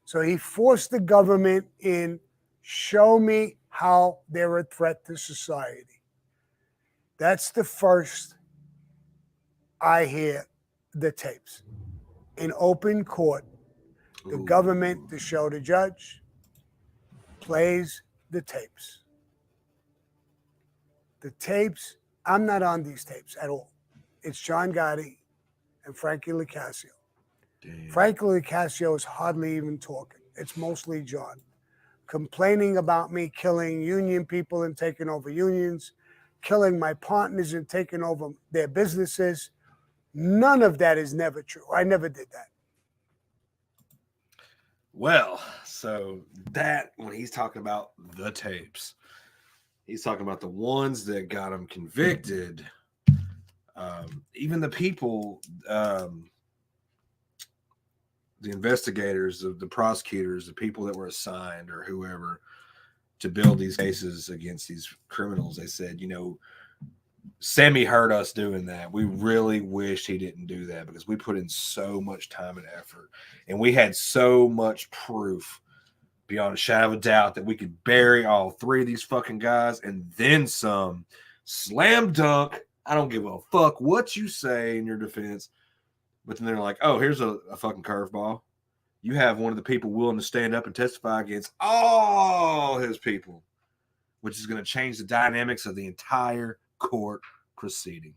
So he forced the government in, show me how they're a threat to society. That's the first I hear the tapes. In open court, the government, to show the judge, plays the tapes. The tapes, I'm not on these tapes at all. It's John Gotti and Frankie LaCasio. Frankie LaCasio is hardly even talking. It's mostly John. Complaining about me killing union people and taking over unions, killing my partners and taking over their businesses. None of that is never true. I never did that. Well, so that, when he's talking about the tapes, he's talking about the ones that got him convicted. Even the people, the investigators, the prosecutors, the people that were assigned or whoever to build these cases against these criminals, they said, you know, Sammy hurt us doing that. We really wish he didn't do that because we put in so much time and effort, and we had so much proof beyond a shadow of a doubt that we could bury all 3 of these fucking guys and then some. Slam dunk. I don't give a fuck what you say in your defense. But then they're like, oh, here's a fucking curveball. You have one of the people willing to stand up and testify against all his people, which is going to change the dynamics of the entire court proceeding.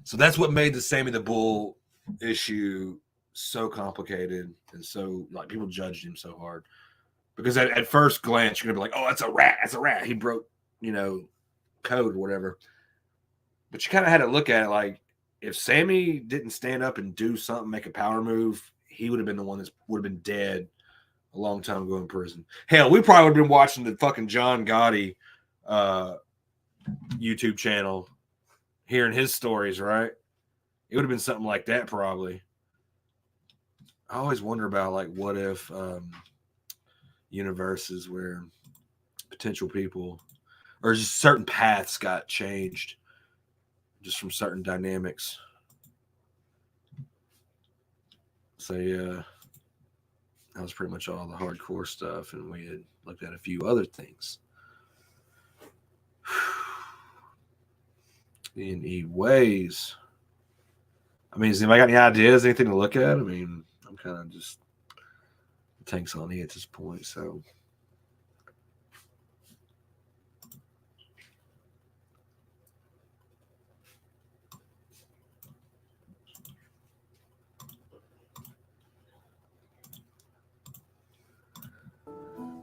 So that's what made the Sammy the Bull issue so complicated, and so like people judged him so hard because at first glance you're gonna be like, oh, that's a rat, he broke, you know, code or whatever. But you kind of had to look at it like, if Sammy didn't stand up and do something, make a power move, he would have been the one that would have been dead a long time ago in prison. Hell, we probably would have been watching the fucking John Gotti YouTube channel, hearing his stories, right? It would have been something like that probably. I always wonder about like what if universes where potential people or just certain paths got changed just from certain dynamics. So yeah, that was pretty much all the hardcore stuff, and we had looked at a few other things. Anyways, I mean, has anybody got any ideas, anything to look at? I mean, I'm kind of just the tank's on E at this point, so.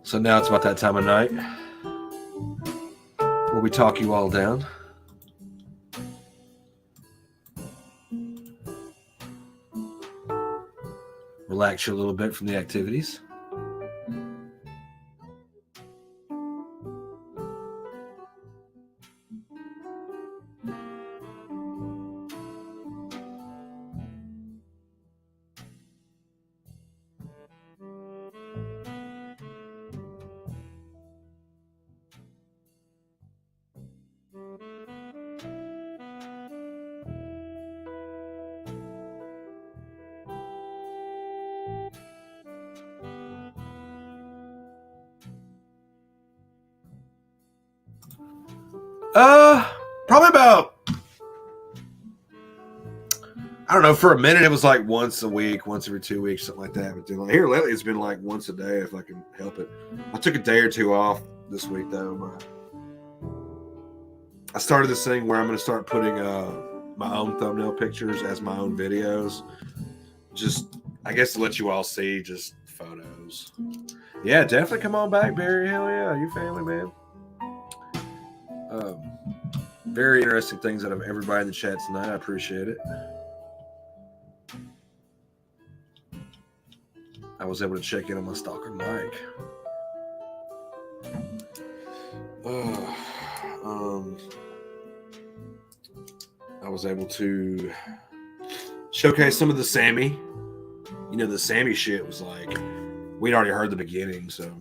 So now it's about that time of night where we talk you all down. Relax you a little bit from the activities. Probably about, I don't know, for a minute it was like once a week, once every 2 weeks, something like that. But then here lately it's been like once a day if I can help it. I took a day or two off this week though. But I started this thing where I'm going to start putting my own thumbnail pictures as my own videos. Just, I guess, to let you all see just photos. Yeah, definitely come on back, Barry. Hell yeah, you family, man. Very interesting things out of everybody in the chat tonight. I appreciate it. I was able to check in on my stalker Mike. I was able to showcase some of the Sammy. You know, the Sammy shit was like, we'd already heard the beginning, so.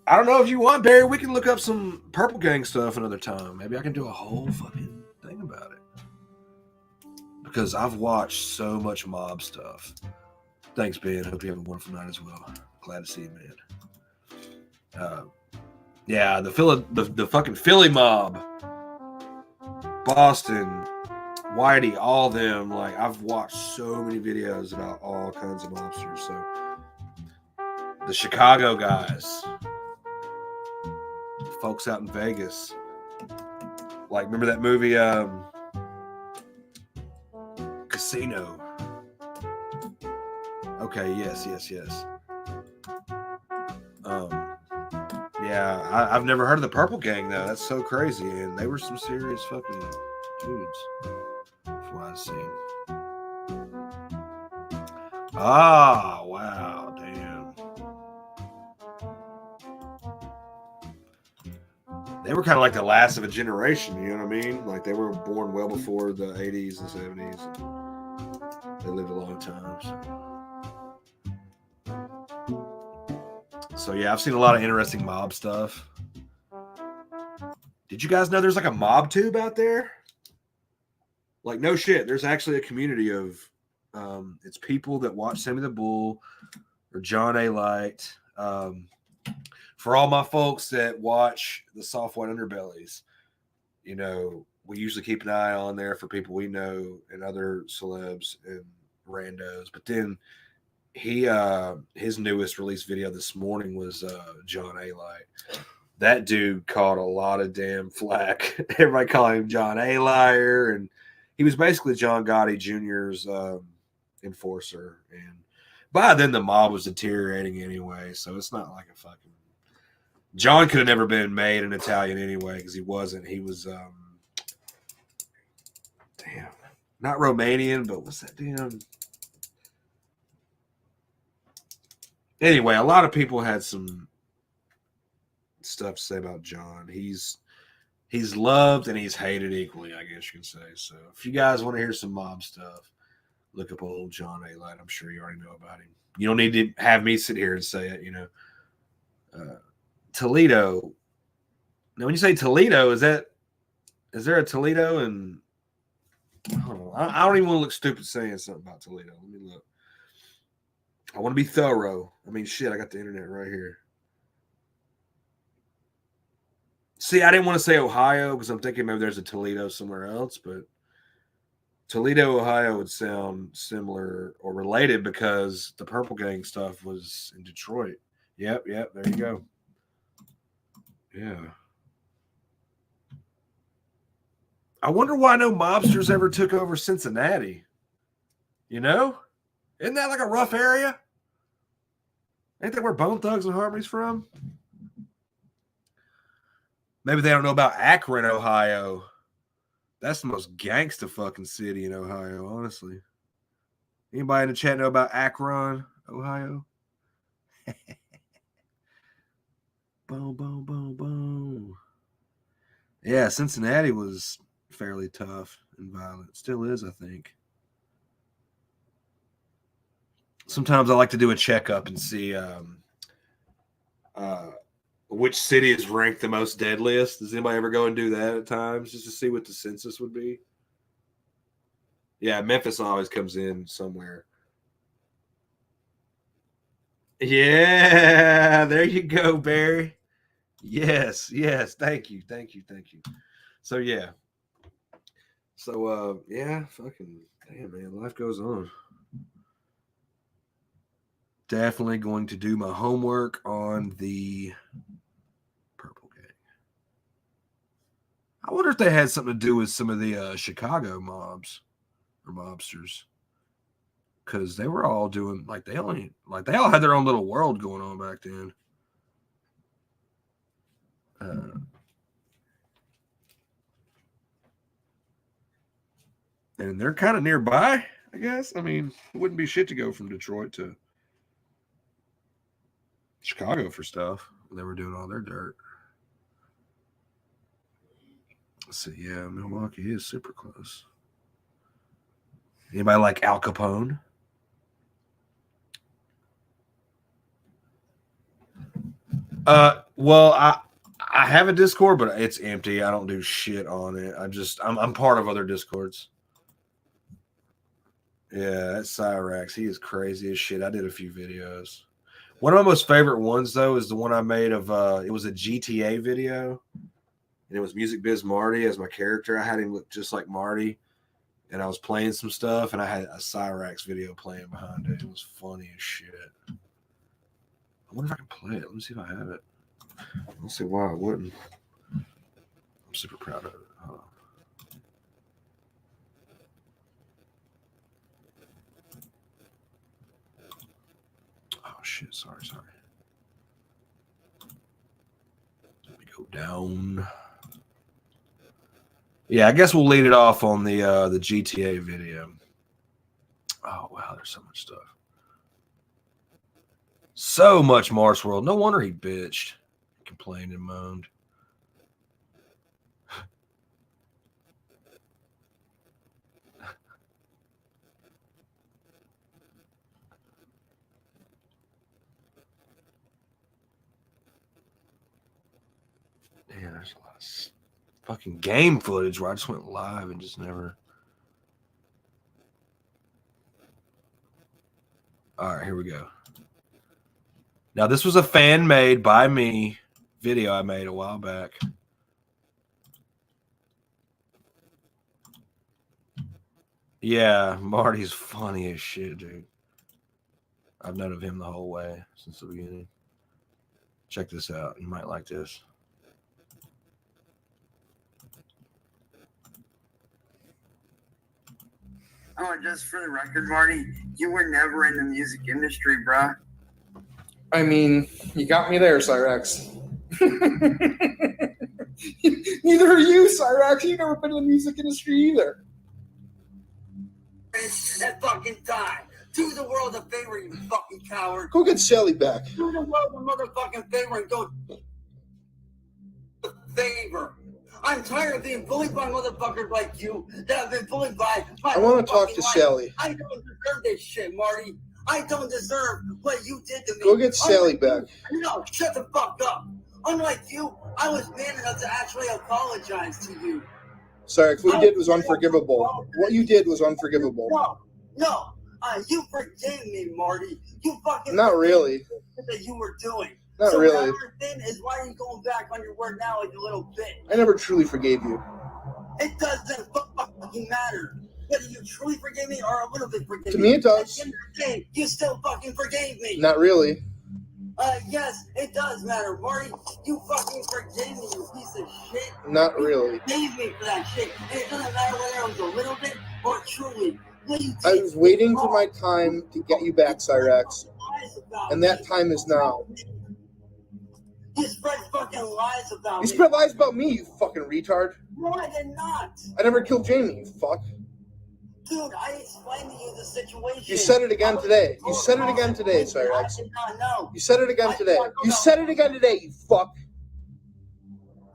I don't know if you want, Barry. We can look up some Purple Gang stuff another time. Maybe I can do a whole fucking thing about it. Because I've watched so much mob stuff. Thanks, Ben. Hope you have a wonderful night as well. Glad to see you, man. Yeah, the fucking Philly mob, Boston, Whitey, all them. Like, I've watched so many videos about all kinds of mobsters. So the Chicago guys, folks out in Vegas. Like, remember that movie Casino? Okay, yes. Yeah, I've never heard of the Purple Gang though. That's so crazy, and they were some serious fucking dudes. From what I've seen. Ah, wow, damn. They were kind of like the last of a generation. You know what I mean? Like they were born well before the 80s and 70s. They lived a long time. So yeah, I've seen a lot of interesting mob stuff. Did you guys know there's like a mob tube out there? Like, no shit. There's actually a community of it's people that watch Sammy the Bull or John A. Light. For all my folks that watch the Soft White Underbellies, you know, we usually keep an eye on there for people we know and other celebs and randos. But then his newest release video this morning was John A. Light. That dude caught a lot of damn flack. Everybody called him John A. Liar, and he was basically John Gotti Jr.'s enforcer. And by then the mob was deteriorating anyway, so it's not like a fucking. John could have never been made an Italian anyway because he wasn't. He was damn, not Romanian, but what's that damn? Anyway, a lot of people had some stuff to say about John. He's loved and he's hated equally, I guess you can say. So if you guys want to hear some mob stuff, look up old John A. Light. I'm sure you already know about him. You don't need to have me sit here and say it, you know. Toledo. Now, when you say Toledo, is there a Toledo? And I don't even want to look stupid saying something about Toledo. Let me look. I want to be thorough. I mean, shit, I got the internet right here. See, I didn't want to say Ohio because I'm thinking maybe there's a Toledo somewhere else, but Toledo, Ohio would sound similar or related because the Purple Gang stuff was in Detroit. Yep, there you go. Yeah. I wonder why no mobsters ever took over Cincinnati. You know? Isn't that like a rough area? Ain't that where Bone Thugs and Harmony's from? Maybe they don't know about Akron, Ohio. That's the most gangsta fucking city in Ohio, honestly. Anybody in the chat know about Akron, Ohio? Boom, boom, boom, boom. Yeah, Cincinnati was fairly tough and violent. Still is, I think. Sometimes I like to do a checkup and see which city is ranked the most deadliest. Does anybody ever go and do that at times just to see what the census would be? Yeah, Memphis always comes in somewhere. Yeah, there you go, Barry. Yes. Thank you. So yeah. Yeah, fucking damn, man, life goes on. Definitely going to do my homework on the Purple Gang. I wonder if they had something to do with some of the Chicago mobs or mobsters, because they were all doing they all had their own little world going on back then. And they're kind of nearby, I guess. I mean, it wouldn't be shit to go from Detroit to Chicago for stuff. They were doing all their dirt. Let's see. Yeah, Milwaukee is super close. Anybody like Al Capone? Well, I have a Discord, but it's empty. I don't do shit on it. I'm part of other Discords. Yeah, that's Cyrax. He is crazy as shit. I did a few videos. One of my most favorite ones, though, is the one I made of, it was a GTA video. And it was Music Biz Marty as my character. I had him look just like Marty. And I was playing some stuff, and I had a Cyrax video playing behind it. It was funny as shit. I wonder if I can play it. Let me see if I have it. Let's see why I wouldn't. I'm super proud of it. Hold on. Oh, shit. Sorry. Let me go down. Yeah, I guess we'll lead it off on the GTA video. Oh, wow. There's so much stuff. So much Mars World. No wonder he bitched, complained, and moaned. Yeah, there's a lot of fucking game footage where I just went live and just never. All right, here we go. Now, this was a fan-made by me video I made a while back. Yeah, Marty's funny as shit, dude. I've known of him the whole way since the beginning. Check this out. You might like this. Oh, just for the record, Marty, you were never in the music industry, bruh. I mean, you got me there, Cyrax. Neither are you, Cyrax. You've never been in the music industry either. That fucking time. Do the world a favor, you fucking coward. Go get Sally back. Do the world a motherfucking favor and go a favor. I'm tired of being bullied by motherfuckers like you that have been bullied by my I want to talk to life. Sally. I don't deserve this shit, Marty. I don't deserve what you did to me. Go get Sally back. No, shut the fuck up. Unlike you, I was man enough to actually apologize to you. Cyrax, what you did was unforgivable. What you did was unforgivable. No. You forgave me, Marty. You fucking Not forgave really. me for that you were doing. Not so really. What I understand is why are you going back on your word now like a little bitch? I never truly forgave you. It doesn't fucking matter whether you truly forgave me or a little bit forgave me. To me, it does. At the end of the day, you still fucking forgave me. Not really. Yes, it does matter, Marty. You fucking forgave me, you piece of shit. Not really. You forgave me for that shit. And it doesn't matter whether it was a little bit or truly. What you I did was waiting for wrong. my time to get you back, Cyrax. And that time is now. You spread fucking lies about You me. spread lies about me, you fucking retard. No, I did not. I never killed Jamie, you fuck. Dude, I explained to you the situation. You said it again today. You said it again today, Cyrax. I did not know. You said it again today. You said it again today, you fuck.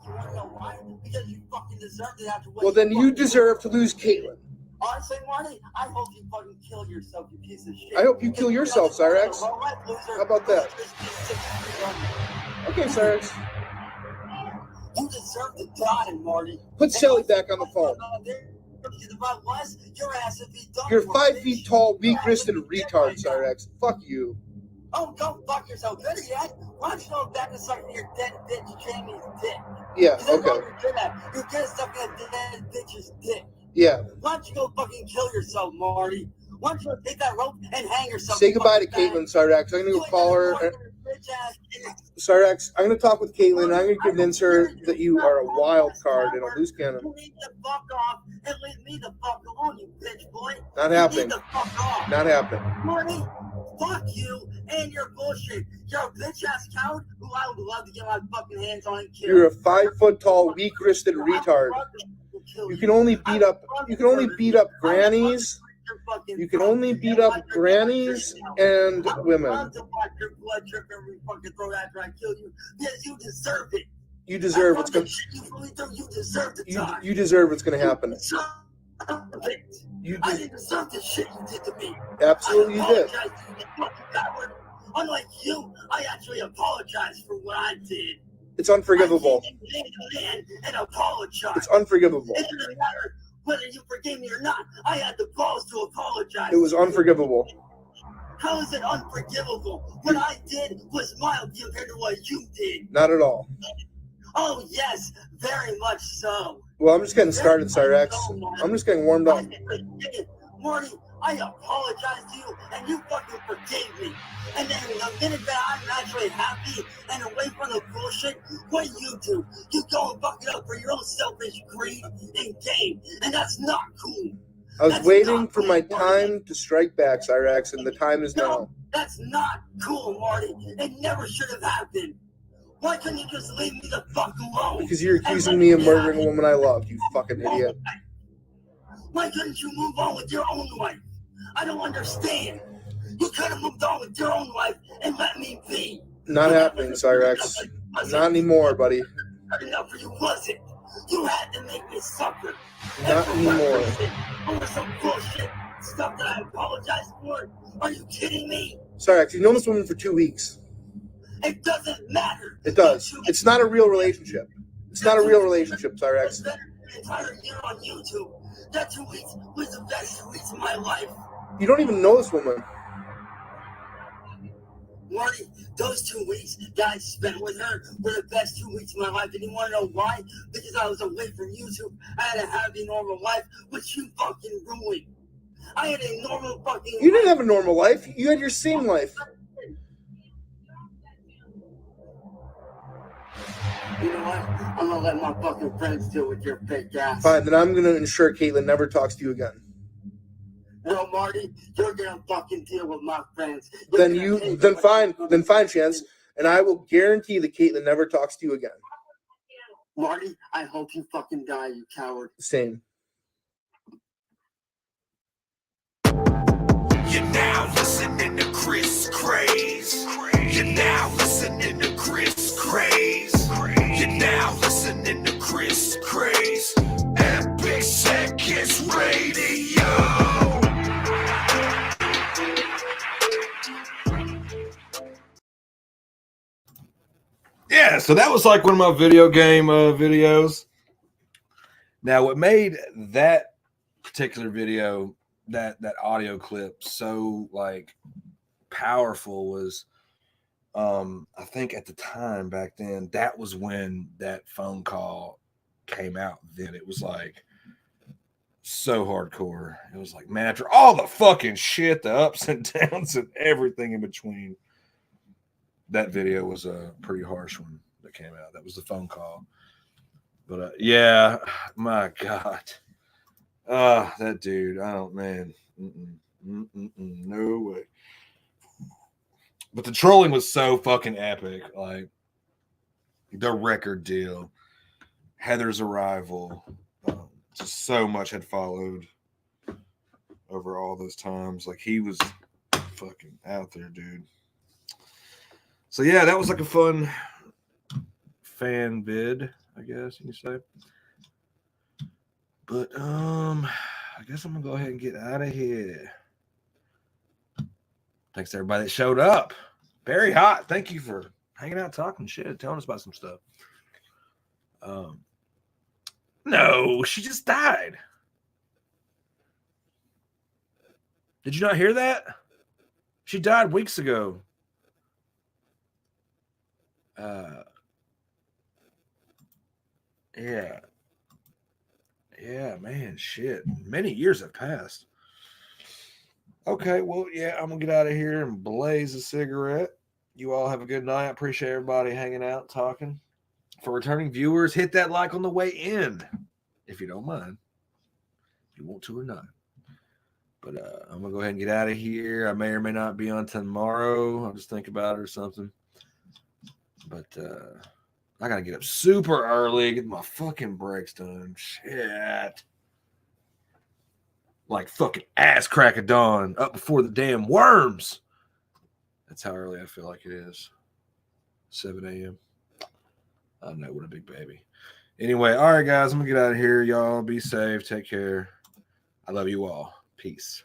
You wanna know why? Because you fucking deserved it after what Well, then you fucking deserve to lose Caitlyn. Honestly, Marty, I hope you fucking kill yourself, you piece of shit. I hope you kill yourself, Cyrax. How about that? Okay, Cyrax. You deserve to die, Marty. Put Sally back on the phone. If I was, your ass would be done. You're for, 5 bitch. feet tall, weak-wristed retard, Cyrax. Fuck you. Oh, go fuck yourself. Better yet, why don't you go back and suck your dead bitch Jamie's dick? Yeah, That's what okay. you're good at. You're good at sucking a dead bitch's dick. Yeah. Why don't you go fucking kill yourself, Marty? Why don't you go take that rope and hang yourself? Say goodbye to Caitlyn, Cyrax. I'm gonna go call her. Cyrax, I'm gonna talk with Caitlyn and I'm gonna convince her that you are a wild card in a loose cannon. You need to fuck off and leave me the fuck alone, you bitch boy. Not You happening. need to fuck off. Not happening. Marty, fuck you and your bullshit. You're a bitch ass coward who I would love to get my fucking hands on and kill. You're a 5 foot tall, weak-wristed retard. You can only beat up grannies. You can only beat up grannies and women. I'm to watch your blood drip every fucking throat after I kill you. Yes, you deserve it. You deserve what's gonna. You really do. You deserve to die. You deserve what's gonna happen. I didn't deserve the shit you did to me. Absolutely, you did. I apologize to you, fucking coward. Unlike you, I actually apologize for what I did. It's unforgivable. I came to man and apologize. It's unforgivable. It doesn't matter whether you forgave me or not. I had the balls to apologize. It was unforgivable. How is it unforgivable? What I did was mild compared to what you did. Not at all. Oh, yes, very much so. Well, I'm just getting started, Cyrax. I'm just getting warmed up. Marty, I apologize to you, and you fucking forgave me. And then the minute that I'm actually happy and away from the bullshit, what do? You go and fuck it up for your own selfish greed and gain, and that's not cool. I was waiting for my time to strike back, Cyrax, and the time is now. That's not cool, Marty. It never should have happened. Why couldn't you just leave me the fuck alone? Because you're accusing me of murdering a woman I loved, you fucking idiot. Why couldn't you move on with your own life? I don't understand. You could have moved on with your own life and let me be. Not happening, Cyrax. Not anymore, buddy. Not enough for you, was it? You had to make me suffer. Not anymore. Over some bullshit stuff that I apologize for. Are you kidding me? Cyrax, you've known this woman for 2 weeks. It doesn't matter. It does. It's not a real relationship. It's not a real relationship, Cyrax. The entire year on YouTube. That 2 weeks was the best 2 weeks of my life. You don't even know this woman. Marty, those 2 weeks that I spent with her were the best 2 weeks of my life. And you want to know why? Because I was away from YouTube. I had a happy, normal life, which you fucking ruined. I had a normal fucking life. You didn't have a normal life. You had your same life. You know what? I'm gonna let my fucking friends deal with your fake ass. Fine, then I'm gonna ensure Caitlyn never talks to you again. Well, Marty, you're gonna fucking deal with my friends. Then fine, Chance, and I will guarantee that Caitlyn never talks to you again. Marty, I hope you fucking die, you coward. Same. You're now listening to Chris Craze. You're now listening to Chris Craze. You're now listening to Chris Craze. Epic Seconds Radio. Yeah, so that was like one of my video game videos. Now, what made that particular video that audio clip so like powerful was I think at the time back then, that was when that phone call came out. Then it was like so hardcore. It was like, man, after all the fucking shit, the ups and downs and everything in between, that video was a pretty harsh one that came out. That was the phone call. But yeah, my God. That dude, I don't, man. No way. But the trolling was so fucking epic. Like, the record deal, Heather's arrival, just so much had followed over all those times. Like, he was fucking out there, dude. So yeah, that was like a fun fan vid, I guess you could say. But I guess I'm gonna go ahead and get out of here. Thanks to everybody that showed up. Very hot. Thank you for hanging out, talking shit, telling us about some stuff. No, she just died. Did you not hear that? She died weeks ago. Yeah. Yeah, man, shit. Many years have passed. Okay, well, yeah, I'm going to get out of here and blaze a cigarette. You all have a good night. I appreciate everybody hanging out, talking. For returning viewers, hit that like on the way in, if you don't mind. If you want to or not. But I'm going to go ahead and get out of here. I may or may not be on tomorrow. I'll just think about it or something. But I got to get up super early, get my fucking breaks done. Shit. Like fucking ass crack of dawn, up before the damn worms. That's how early I feel like it is. 7 a.m. I know, what a big baby. Anyway, all right, guys, I'm going to get out of here. Y'all be safe. Take care. I love you all. Peace.